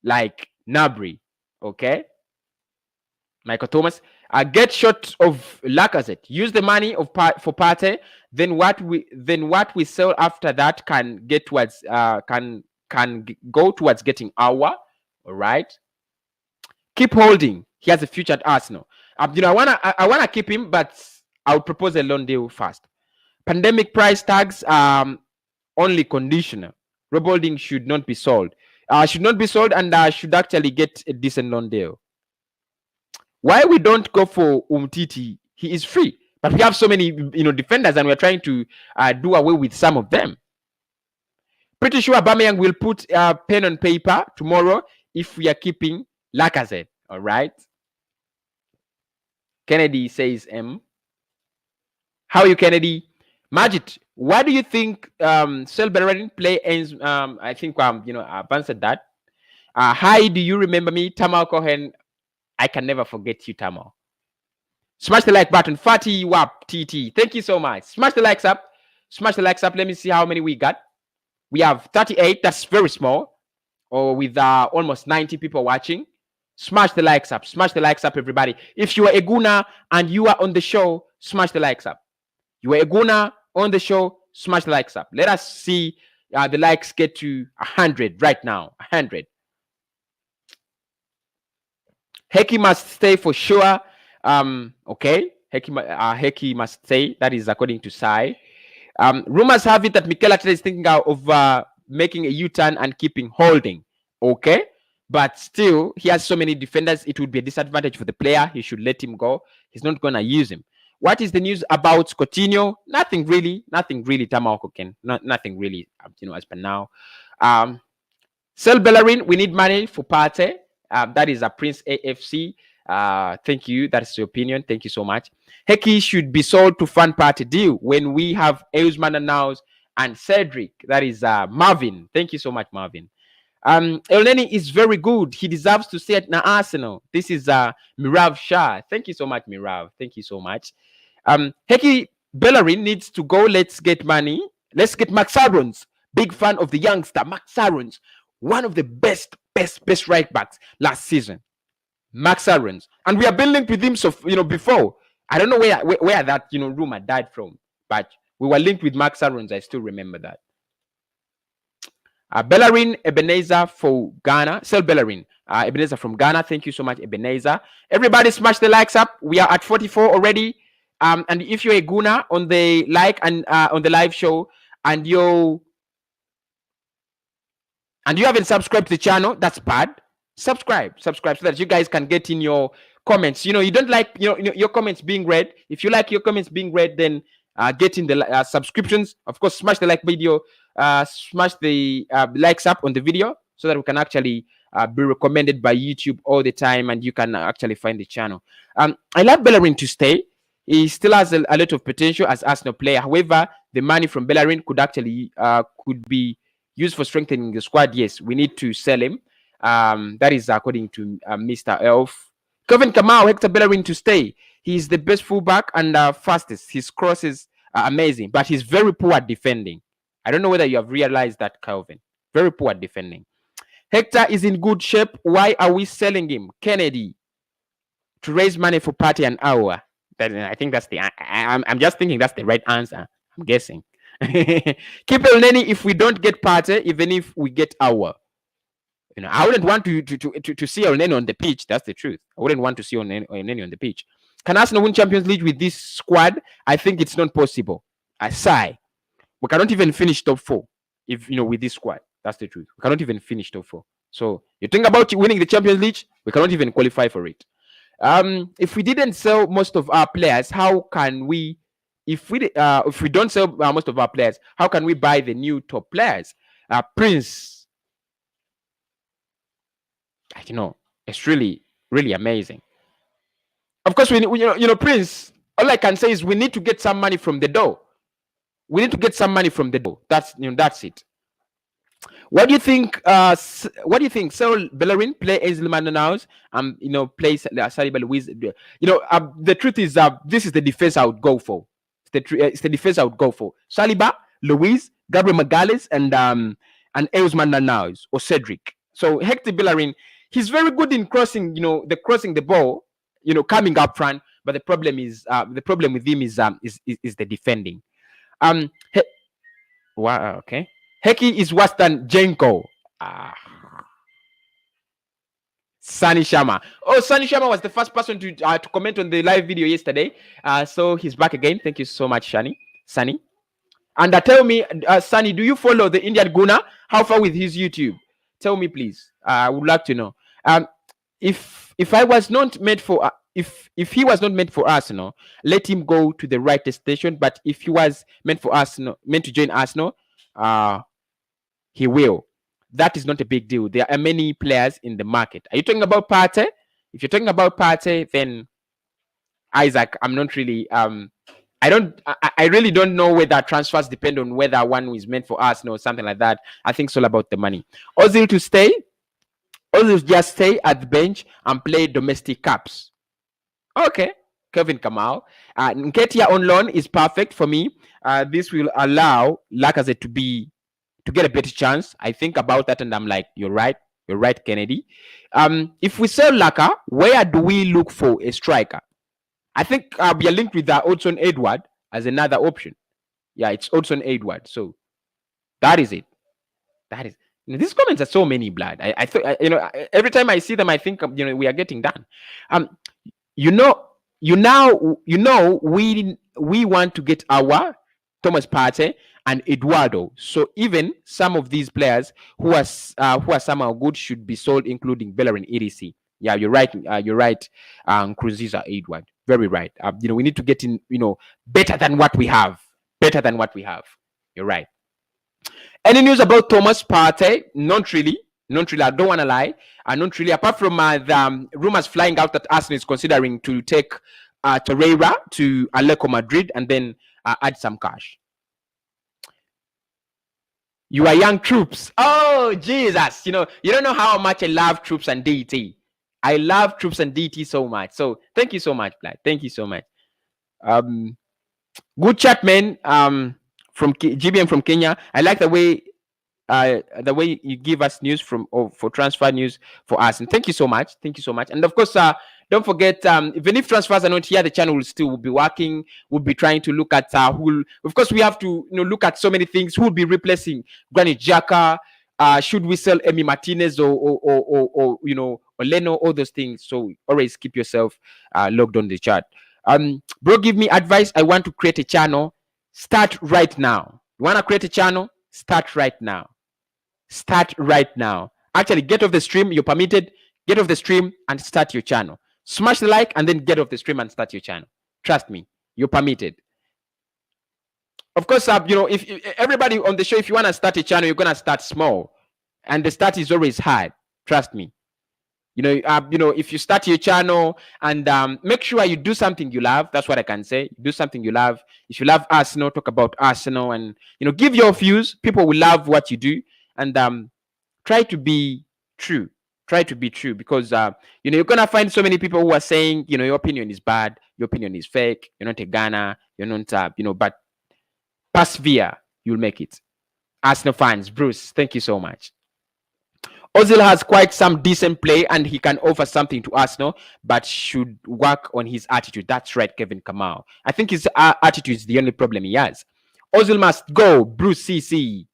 like Gnabry. Okay. Michael Thomas. Get shot of Lacazette. Use the money for Partey. Then what we sell after that can get towards can go towards getting our. All right. Keep holding. He has a future at Arsenal. I wanna keep him, but I would propose a loan deal first. Pandemic price tags only conditional. Rebuilding should not be sold. And should actually get a decent loan deal. Why we don't go for Umtiti? He is free, but we have so many defenders, and we're trying to do away with some of them. Pretty sure Aubameyang will put pen on paper tomorrow if we are keeping Lacazette. All right. Kennedy says M. How are you, Kennedy? Majid, why do you think Bellerin play ends? I think I've answered that. Hi, do you remember me, Tamal Cohen? I can never forget you, Tamal. Smash the like button. Fatty Wap TT. Thank you so much. Smash the likes up. Smash the likes up. Let me see how many we got. We have 38. That's very small. Or with almost 90 people watching. Smash the likes up. Smash the likes up, everybody. If you are a Guna and you are on the show, smash the likes up. You are a Guna on the show, smash the likes up. Let us see the likes get to 100 right now. 100. Heki must stay for sure. Okay. Heki must stay. That is according to Sai. Rumors have it that Mikel Arteta is thinking of making a U-turn and keeping Holding. Okay. But still, he has so many defenders. It would be a disadvantage for the player. He should let him go. He's not going to use him. What is the news about Coutinho? Nothing really. Nothing really, Tamako Ken. Nothing really, as per now. Sell Bellerin. We need money for Partey. That is a Prince AFC. Thank you. That's your opinion. Thank you so much. Heki should be sold to fund Partey deal when we have Eusman Naus and Cedric. That is Marvin. Thank you so much, Marvin. Elneny is very good. He deserves to stay at Arsenal. This is Mirav Shah. Thank you so much, Mirav. Thank you so much. Heki Bellerin needs to go. Let's get money. Let's get Max Aarons. Big fan of the youngster, Max Aarons. One of the best right backs last season. Max Aarons. And we are building with him before. I don't know where that rumor died from. But we were linked with Max Aarons. I still remember that. Bellerin, Ebenezer for Ghana. Sell Bellerin. Ebenezer from Ghana. Thank you so much, Ebenezer. Everybody smash the likes up. We are at 44 already. And if you're a Guna on the and on the live show and you haven't subscribed to the channel, that's bad. Subscribe so that you guys can get in your comments. You don't like your comments being read. If you like your comments being read, then getting the subscriptions. Of course, smash the like video, smash the likes up on the video so that we can actually be recommended by YouTube all the time, and you can actually find the channel. I love Bellerin to stay. He still has a lot of potential as Arsenal player. However, the money from Bellerin could actually could be used for strengthening the squad. Yes, we need to sell him. That is according to Mr. Elf. Kevin Kamau, Hector Bellerin to stay. He's the best fullback and fastest. His crosses are amazing, but he's very poor at defending. I don't know whether you have realized that, Calvin. Very poor at defending. Hector is in good shape. Why are we selling him? Kennedy, to raise money for Party and Hour. I think that's the. I'm just thinking that's the right answer. I'm guessing. Keep Elneny if we don't get Party, even if we get Hour. You know, I wouldn't want to see Elneny on the pitch. That's the truth. I wouldn't want to see Elneny on the pitch. Can Arsenal win Champions League with this squad? I think it's not possible. I sigh. We cannot even finish top 4 if with this squad. That's the truth. We cannot even finish top 4. So you think about winning the Champions League, we cannot even qualify for it. If we didn't sell most of our players, how can we? If we don't sell most of our players, how can we buy the new top players? Prince, it's really, really amazing. Of course, Prince. All I can say is we need to get some money from the door. We need to get some money from the door. That's it. What do you think? Saul Bellerin play Ezilman now, play Saliba Luiz. The truth is this is the defense I would go for. It's the defense I would go for. Saliba, Luiz, Gabriel Magalhaes, and Ezilman Nanaus or Cedric. So Hector Bellerin, he's very good in crossing the ball, coming up front. But the problem with him is the defending. Wow. Okay. Heki is worse than Jenko. Sunny Sharma. Oh, Sunny Sharma was the first person to comment on the live video yesterday. So he's back again. Thank you so much, Sunny. And tell me, Sunny, do you follow the Indian Guna? How far with his YouTube? Tell me, please. I would like to know. If I was not meant for if he was not meant for Arsenal, let him go to the right station. But if he was meant for Arsenal, meant to join Arsenal, he will. That is not a big deal. There are many players in the market. Are you talking about Partey? If you're talking about Partey, then Isaac, I'm not really. I really don't know whether transfers depend on whether one is meant for Arsenal or something like that. I think it's all about the money. Ozil to stay. Ozil just stay at the bench and play domestic cups. Okay, Kevin Kamau. Nketiah on loan is perfect for me. This will allow Lacazette to get a better chance. I think about that and I'm like, you're right, Kennedy. If we sell Laka, where do we look for a striker? I think we are linked with Odson Edward as another option. Yeah, it's Odson Edward. So that is it. These comments are so many, blood. I thought every time I see them, I think we are getting done. We want to get our Thomas Partey and Eduardo. So even some of these players who are somehow good should be sold, including Bellerin, EDC. Yeah, you're right. Cruziza Edward, very right. We need to get in. Better than what we have. You're right. Any news about Thomas Partey? Not really. I don't want to lie. Not really. Apart from the rumors flying out that Arsenal is considering to take Torreira to Atletico Madrid and then add some cash. You are young troops. Oh, Jesus. You don't know how much I love troops and DT. I love troops and DT so much. So thank you so much, Vlad. Thank you so much. Good chat, man. From GBM from Kenya. I like the way you give us news for transfer news for us. And thank you so much. And of course, don't forget, even if transfers are not here, the channel will still be working. We'll be trying to look at of course, we have to look at so many things. Who will be replacing Granit Xhaka? Should we sell Emi Martinez or Leno? All those things. So always keep yourself logged on the chat. Bro, give me advice. I want to create a channel. Start right now. You want to create a channel? Start right now. Actually, get off the stream. You're permitted. Get off the stream and start your channel. Smash the like and then get off the stream and start your channel. Trust me, you're permitted. Of course, if everybody on the show, if you want to start a channel, you're gonna start small, and the start is always hard. Trust me. If you start your channel and make sure you do something you love. That's what I can say. Do something you love. If you love Arsenal, talk about Arsenal, and give your views. People will love what you do, and try to be true. Try to be true, because you're gonna find so many people who are saying your opinion is bad, your opinion is fake, you're not a Ghana, you're not but persevere, you'll make it. Arsenal fans, Bruce, thank you so much. Ozil has quite some decent play and he can offer something to Arsenal, but should work on his attitude. That's right, Kevin Kamau. I think his attitude is the only problem he has. Ozil must go, Bruce CC.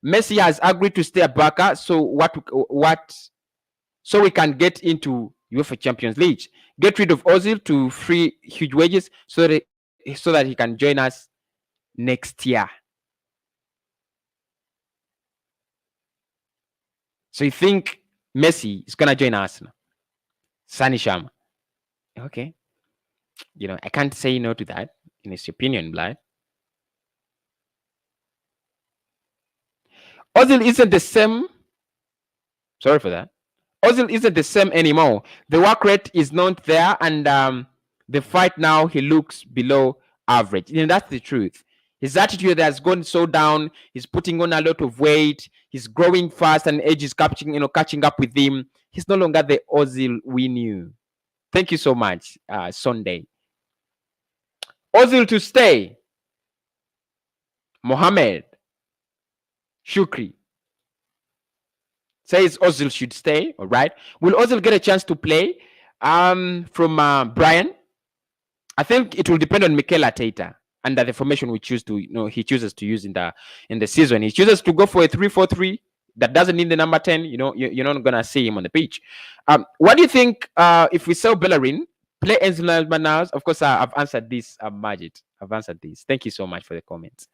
Messi has agreed to stay at Barca, so so we can get into UEFA Champions League. Get rid of Ozil to free huge wages so that he can join us next year. So you think Messi is gonna join Arsenal? Sani Sharma. Okay. I can't say no to that. In his opinion, Blood. Ozil isn't the same. Sorry for that. Ozil isn't the same anymore. The work rate is not there, and the fight now he looks below average. That's the truth. His attitude has gone so down. He's putting on a lot of weight. He's growing fast, and age is catching up with him. He's no longer the Ozil we knew. Thank you so much, Sunday. Ozil to stay. Mohammed Shukri says Ozil should stay. All right. Will Ozil get a chance to play? From Brian, I think it will depend on Mikel Arteta and the formation we choose to, he chooses to use in the season. He chooses to go for a 3-4-3 that doesn't need the number 10. You're not gonna see him on the pitch. What do you think if we sell Bellerin, play Enzil now? Of course, I've answered this, Majid. I've answered this. Thank you so much for the comments.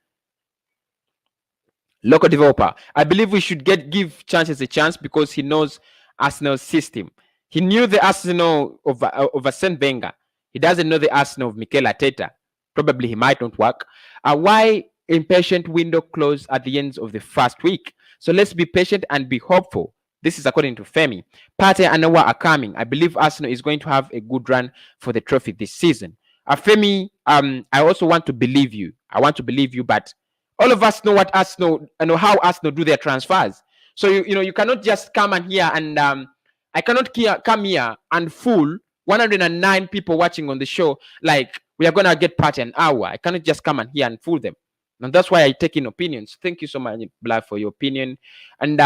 Local developer, I believe we should give Chances a chance because he knows Arsenal's system. He knew the Arsenal of Arsene Wenger. He doesn't know the Arsenal of Mikel Arteta. Probably he might not work. Why impatient window close at the end of the first week? So let's be patient and be hopeful. This is according to Femi. Partey and Noah are coming. I believe Arsenal is going to have a good run for the trophy this season. Femi, I also want to believe you. I want to believe you, but all of us know what Arsenal, how Arsenal do their transfers. So you cannot just come and here and I cannot come here and fool 109 people watching on the show like we are gonna get Partey an hour. I cannot just come and here and fool them. And that's why I take in opinions. Thank you so much, Black, for your opinion. And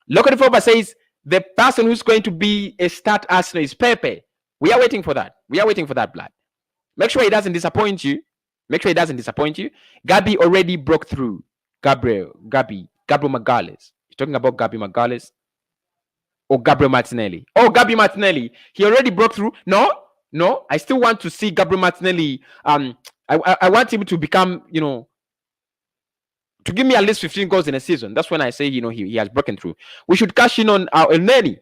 Local Foba says the person who's going to be a start Arsenal is Pepe. We are waiting for that. We are waiting for that, Black. Make sure he doesn't disappoint you. Make sure he doesn't disappoint you. Gabi already broke through. Gabriel Magalhaes. You're talking about Gabi Magalhaes or Gabriel Martinelli? Oh, Gabi Martinelli. He already broke through. No. I still want to see Gabriel Martinelli. I want him to become, to give me at least 15 goals in a season. That's when I say, he has broken through. We should cash in on El Neni,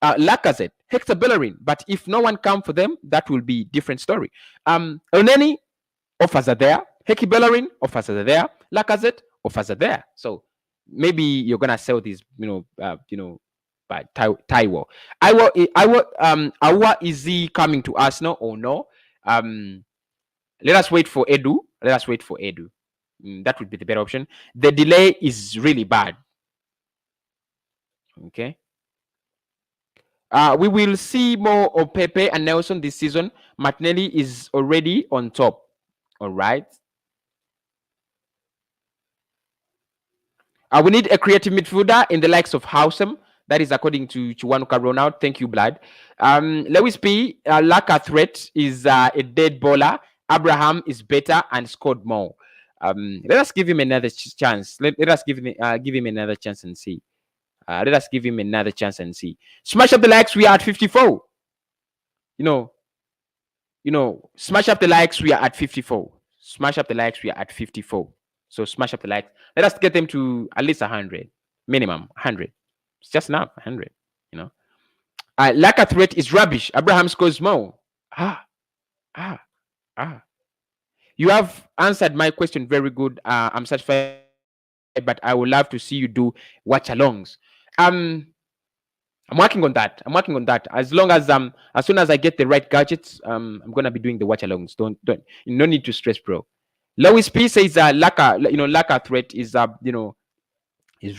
Lacazette, Hector Bellerin. But if no one comes for them, that will be a different story. El Neni, offers are there. Hector Bellerin, offers are there. Lacazette, offers are there. So maybe you're gonna sell these, by Taiwo. Awa, is he coming to Arsenal or no? Let us wait for Edu. That would be the better option. The delay is really bad. Okay. We will see more of Pepe and Nelson this season. Martinelli is already on top. All right. We need a creative midfielder in the likes of Housem. That is according to Chiwanuka Ronald. Thank you, Blood. Lewis P. Lacazette is a dead bowler. Abraham is better and scored more. Let us give him another chance. Let us give him another chance and see. Let us give him another chance and see. Smash up the likes. We are at 54. Smash up the likes. We are at 54. Smash up the likes. We are at 54. So smash up the likes. Let us get them to at least 100. Minimum 100. It's just enough. 100. Lacazette is rubbish. Abraham scores more. You have answered my question very good. I'm satisfied, but I would love to see you do watch alongs. Um, I'm working on that. I'm working on that. As soon as I get the right gadgets, I'm gonna be doing the watch alongs. Don't no need to stress, bro. Lois P says Laka threat is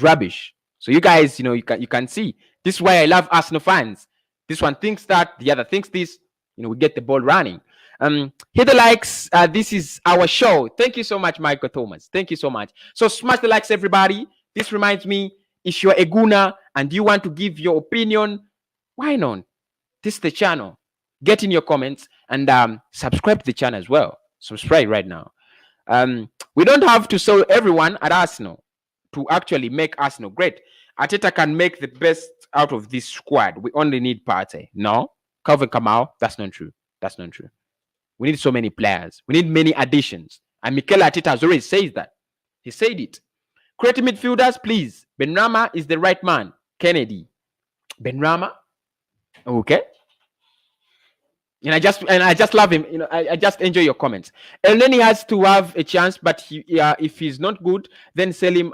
rubbish. So you guys, you can see this is why I love Arsenal fans. This one thinks that, the other thinks this. We get the ball running. Hit the likes. This is our show. Thank you so much, Michael Thomas. Thank you so much. So smash the likes, everybody. This reminds me, if you're a Guna and you want to give your opinion, why not? This is the channel. Get in your comments and subscribe to the channel as well. Subscribe right now. We don't have to sell everyone at Arsenal to actually make Arsenal great. Arteta can make the best out of this squad. We only need Partey. No, Calvin Kamau. That's not true. That's not true. We need so many players. We need many additions. And Mikel Arteta has already said that. He said it. Creative midfielders, please. Benrahma is the right man. Kennedy. Benrahma. Okay. And I just love him. I just enjoy your comments. And then he has to have a chance, but if he's not good, then sell him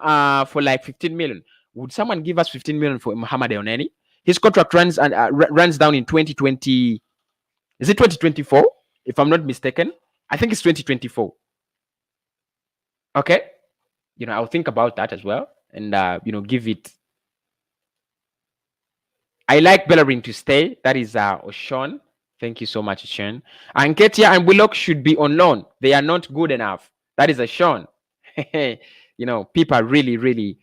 for like 15 million. Would someone give us 15 million for Mohamed Elneny? His contract runs down in 2020. Is it 2024? If I'm not mistaken, I think it's 2024. Okay, I'll think about that as well, and give it. I like Bellerin to stay. That is Oshan. Thank you so much, Sean. And Nketiah and Willock should be on loan. They are not good enough. That is a Sean. People really, really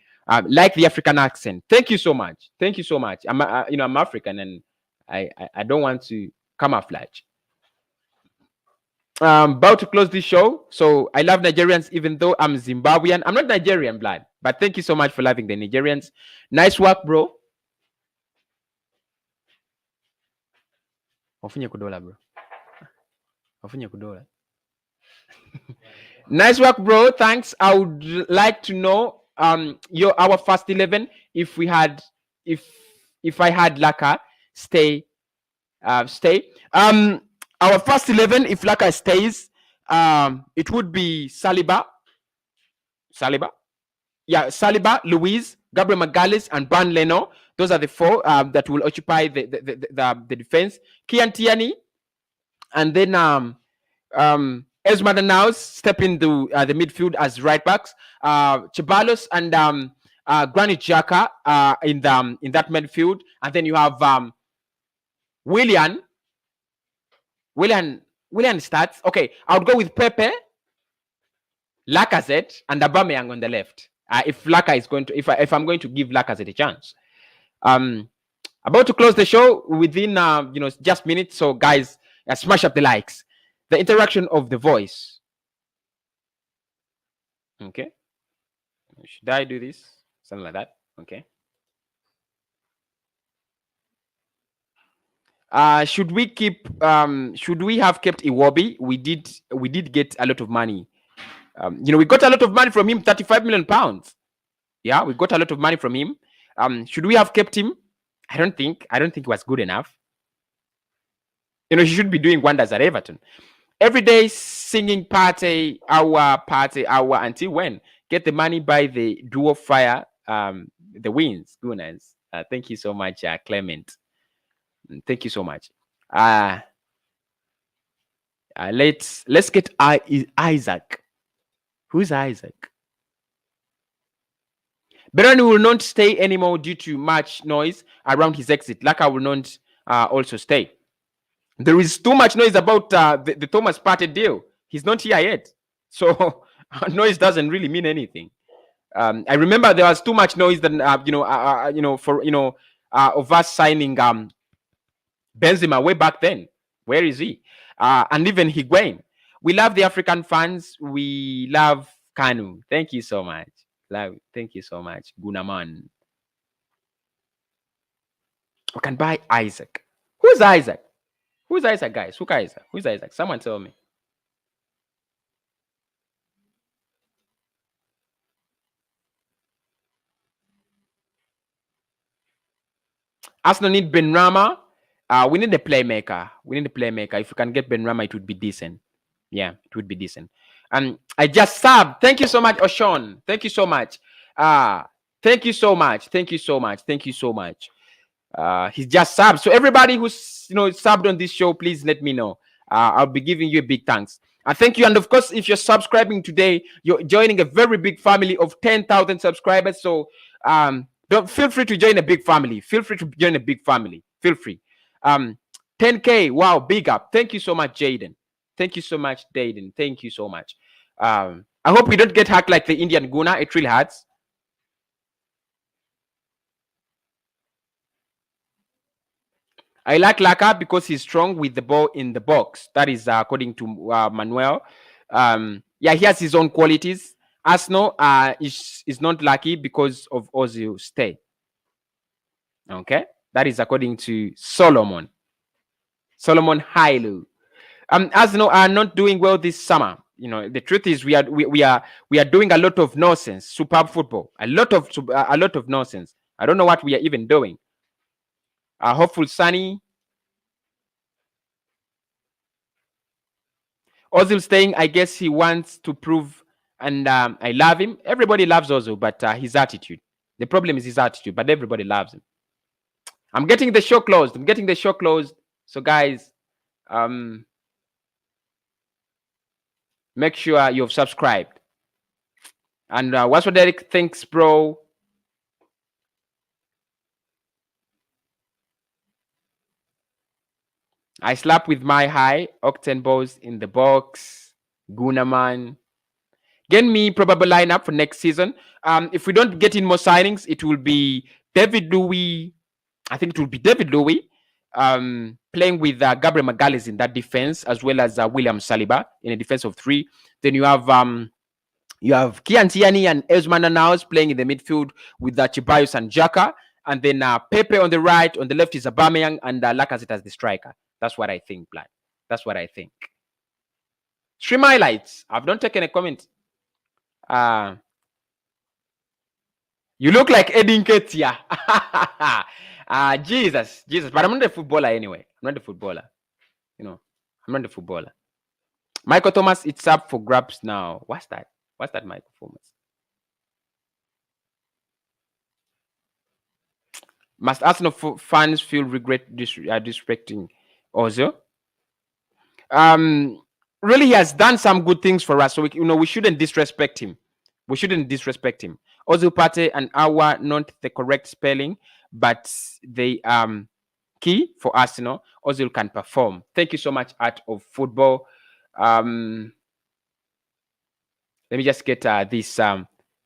like the African accent. Thank you so much. Thank you so much. I'm African, and I don't want to camouflage. About to close this show. So I love Nigerians, even though I'm Zimbabwean. I'm not Nigerian blood, but thank you so much for loving the Nigerians. Nice work, bro. Wafunye kudola, bro. Wafunye kudola. Nice work, bro. Thanks. I would like to know our first 11. If I had Laka stay. Our first 11, if Laka stays, it would be Saliba. Yeah, Saliba, Luiz, Gabriel Magalhaes, and Ban Leno. Those are the four that will occupy the defense. Kian Tierney, and then Esmada now step into the midfield as right backs. Ceballos and Granit Xhaka in that midfield, and then you have Willian starts. Okay, I would go with Pepe, Lacazette, and Aubameyang on the left. If Laka is going to, if I'm going to give Lacazette a chance. About to close the show within just minutes. So guys, smash up the likes. The interaction of the voice. Okay. Should I do this? Something like that. Okay. Should we have kept Iwobi? We did get a lot of money. We got a lot of money from him, 35 million pounds. Yeah, we got a lot of money from him. Should we have kept him? I don't think it was good enough. He should be doing wonders at Everton. Every day singing party hour until when? Get the money by the duo fire, the wins, Gunners. Thank you so much, Clement. Thank you so much. Let's get Isaac. Who's Isaac? Berani will not stay anymore due to much noise around his exit. Laka will not also stay. There is too much noise about the Thomas Partey deal. He's not here yet, so noise doesn't really mean anything. I remember there was too much noise than of us signing Benzema way back then. Where is he? And even Higuain. We love the African fans. We love Kanu. Thank you so much. Thank you so much, Gunaman. We can buy Isaac. Who's Isaac? Who's Isaac, guys? Who's Isaac? Someone tell me. Arsenal need Benrahma. We need a playmaker. If we can get Benrahma, it would be decent. Yeah, it would be decent. I just subbed. Thank you so much, Oshon. Thank you so much. Thank you so much. Thank you so much. Thank you so much. He's just subbed. So everybody who's subbed on this show, please let me know. I'll be giving you a big thanks. Thank you. And of course, if you're subscribing today, you're joining a very big family of 10,000 subscribers. So don't feel free to join a big family. Feel free to join a big family. Feel free. 10K. Wow, big up. Thank you so much, Jaden. Thank you so much, Jaden. Thank you so much. I hope we don't get hacked like the Indian Guna. It really hurts. I like Laka because he's strong with the ball in the box. That is according to Manuel. Yeah, he has his own qualities. Arsenal is not lucky because of Ozil stay. Okay, that is according to Solomon Hailu. Arsenal are not doing well this summer. The truth is we are doing a lot of nonsense. Superb football, a lot of nonsense. I don't know what we are even doing. Hopeful Sunny. Ozil staying, I guess he wants to prove, and I love him. Everybody loves Ozil, but his attitude. The problem is his attitude, but everybody loves him. I'm getting the show closed. So guys, make sure you've subscribed. And what's what Derek thinks, bro? I slap with my high octane balls in the box. Gunaman. Get me probable lineup for next season. If we don't get in more signings, it will be David Louis. I think it will be David Louis playing with Gabriel Magalhaes in that defense, as well as William Saliba in a defense of three. Then you have Kian Tierney and Esman Anaus playing in the midfield with Chibayos and Xhaka. And then Pepe on the right, on the left is Aubameyang, and Lacazette as the striker. That's what I think, Blood. That's what I think. Stream highlights. I've not taken a comment. You look like Eddie Nketiah. Jesus. But I'm not a footballer anyway. I'm not a footballer. I'm not a footballer. Michael Thomas, it's up for grabs now. What's that, Michael Thomas? Must Arsenal fans feel regret disrespecting Ozil? Really, he has done some good things for us, so we shouldn't disrespect him. Ozil Partey and Awa, not the correct spelling, but they key for Arsenal. Ozil can perform. Thank you so much, Art of Football. Let me just get this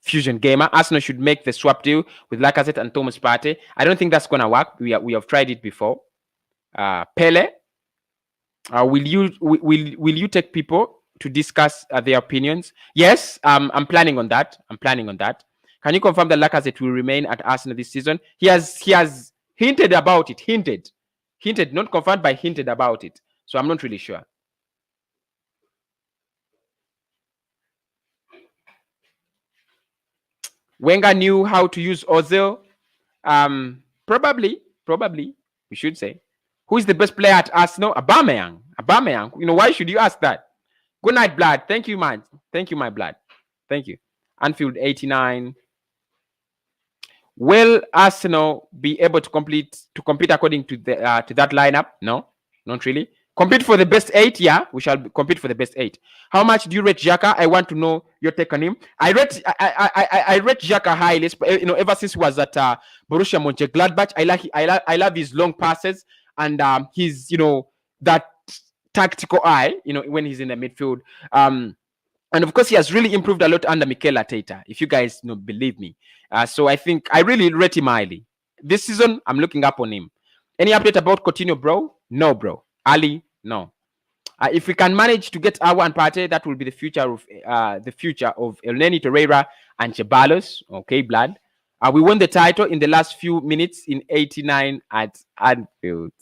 Fusion Gamer. Arsenal should make the swap deal with Lacazette and Thomas Partey. I don't think that's gonna work. We have tried it before. Pele, will you take people to discuss their opinions? Yes, I'm planning on that. Can you confirm that Lacazette will remain at Arsenal this season? He has hinted about it. Hinted, not confirmed, but hinted about it. So I'm not really sure. Wenger knew how to use Ozil. Probably, we should say. Who is the best player at Arsenal? Aubameyang. Why should you ask that? Good night, Blood. Thank you, man. Thank you, my Blood. Thank you. Anfield 89. Will Arsenal be able to compete according to that lineup? No, not really. Compete for the best 8? Yeah, we shall compete for the best 8. How much do you rate Xhaka? I want to know your take on him. I rate Xhaka highly. Ever since he was at Borussia Mönchengladbach, I love his long passes and his that tactical eye. When he's in the midfield. And of course, he has really improved a lot under Mikel Arteta, if you guys believe me. So I think I really rate him highly. This season, I'm looking up on him. Any update about Coutinho, bro? No, bro. Ali, no. If we can manage to get Awa and Partey, that will be the future of Elneny Torreira and Ceballos. Okay, Blood. We won the title in the last few minutes in 89 at Anfield.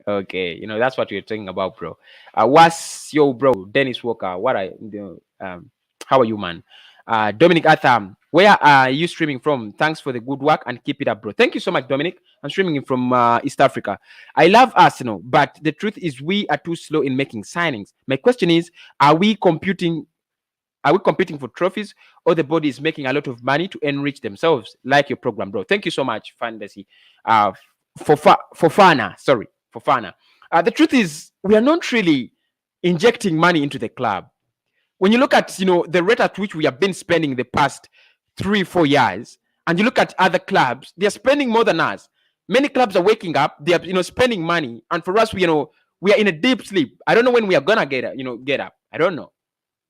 Okay, that's what we're talking about, bro. What's your bro, Dennis Walker? How are you, man? Dominic Atham, where are you streaming from? Thanks for the good work and keep it up, bro. Thank you so much, Dominic. I'm streaming from East Africa. I love Arsenal, but the truth is we are too slow in making signings. My question is, are we competing for trophies, or the body is making a lot of money to enrich themselves, like your program, bro? Thank you so much, Fantasy. Fofana. The truth is, we are not really injecting money into the club. When you look at the rate at which we have been spending the past 3-4 years, and you look at other clubs, they are spending more than us. Many clubs are waking up, they are spending money, and for us, we are in a deep sleep. I don't know when we are gonna get up. I don't know.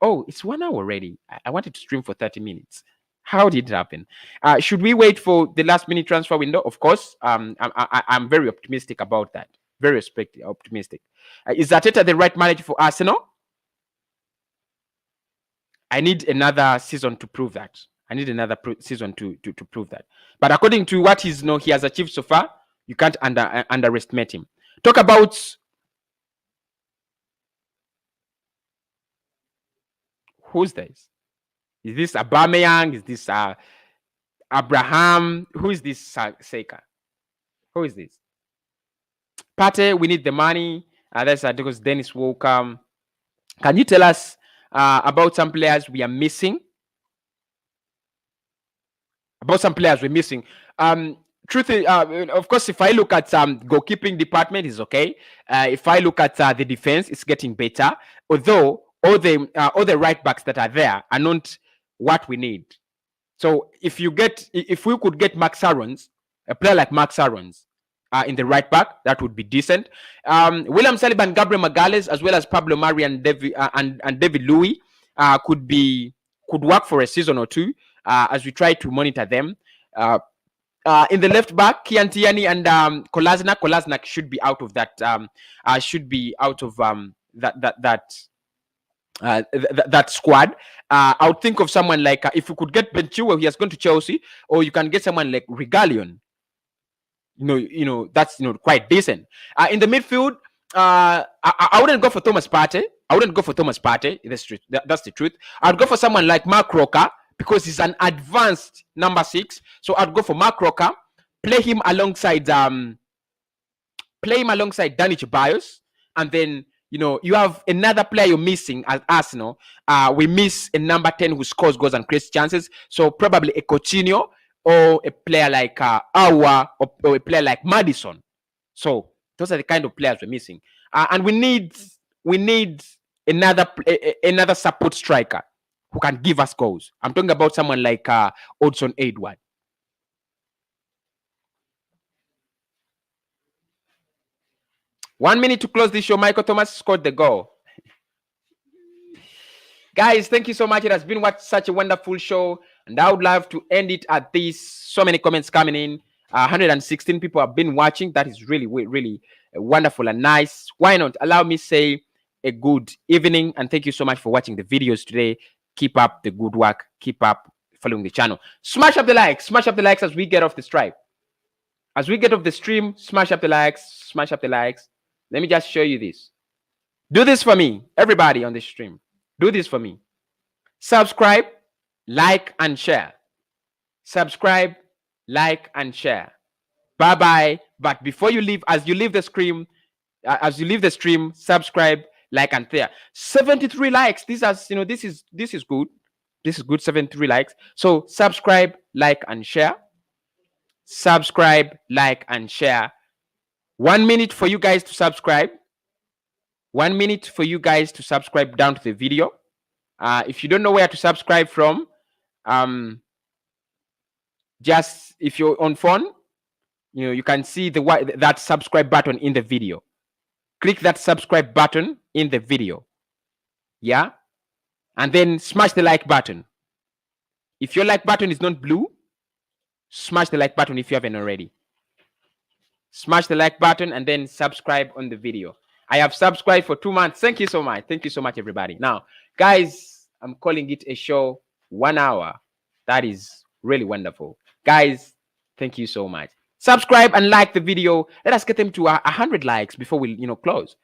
Oh, it's 1 hour already. I wanted to stream for 30 minutes. How did it happen? Should we wait for the last minute transfer window? Of course. I'm very optimistic about that. Very optimistic. Is Arteta the right manager for Arsenal? I need another season to prove that. Season to prove that. But according to what he has achieved so far, you can't underestimate him. Talk about who's this? Is this Aubameyang? Is this Abraham? Who is this Seika? Who is this? Partey, we need the money. That's because Dennis will come. Can you tell us about some players we are missing? Truth is, of course, if I look at goalkeeping department, is okay. If I look at the defense, it's getting better. Although all the right backs that are there are not what we need. So if we could get a player like Max Aarons in the right back, that would be decent. William Saliba and Gabriel Magalhaes, as well as Pablo Mari and David Louis, could work for a season or two as we try to monitor them. In the left back, Kian Tierney and Kolasinac. Kolasinac should be out of that. That squad. I would think of someone like if you could get Ben Chilwell, he has gone to Chelsea, or you can get someone like Reguilon. That's quite decent. In the midfield, I wouldn't go for Thomas Partey. That's the truth. I'd go for someone like Mark Roca because he's an advanced number 6. So I'd go for Mark Roca, play him alongside Danny Ceballos, and then you have another player you're missing at Arsenal. We miss a number 10 who scores goals and creates chances. So probably a Coutinho or a player like Awa or a player like Maddison. So those are the kind of players we're missing. And we need another support striker who can give us goals. I'm talking about someone like Odson Edward. One minute to close this show. Michael Thomas scored the goal. Guys, thank you so much. It has been such a wonderful show, and I would love to end it at this. So many comments coming in. 116 people have been watching. That is really, really wonderful and nice. Why not allow me say a good evening, and thank you so much for watching the videos today. Keep up the good work. Keep up following the channel. Smash up the likes. Smash up the likes as we get off the stripe. As we get off the stream, smash up the likes. Smash up the likes. Let me just show you this. Do this for me, everybody on the stream. Do this for me. Subscribe, like, and share. Subscribe, like, and share. Bye-bye. But before you leave, as you leave the stream, subscribe, like, and share. 73 likes. This is good. This is good. 73 likes. So subscribe, like, and share. Subscribe, like, and share. 1 minute for you guys to subscribe. 1 minute for you guys to subscribe down to the video. If you don't know where to subscribe from, just if you're on phone, you can see that subscribe button in the video. Click that subscribe button in the video. Yeah? And then smash the like button. If your like button is not blue, smash the like button if you haven't already. Smash the like button and then subscribe on the video. I have subscribed for 2 months. Thank you so much. Thank you so much, everybody. Now, guys, I'm calling it a show. 1 hour. That is really wonderful. Guys, thank you so much. Subscribe and like the video. Let us get them to 100 likes before we close.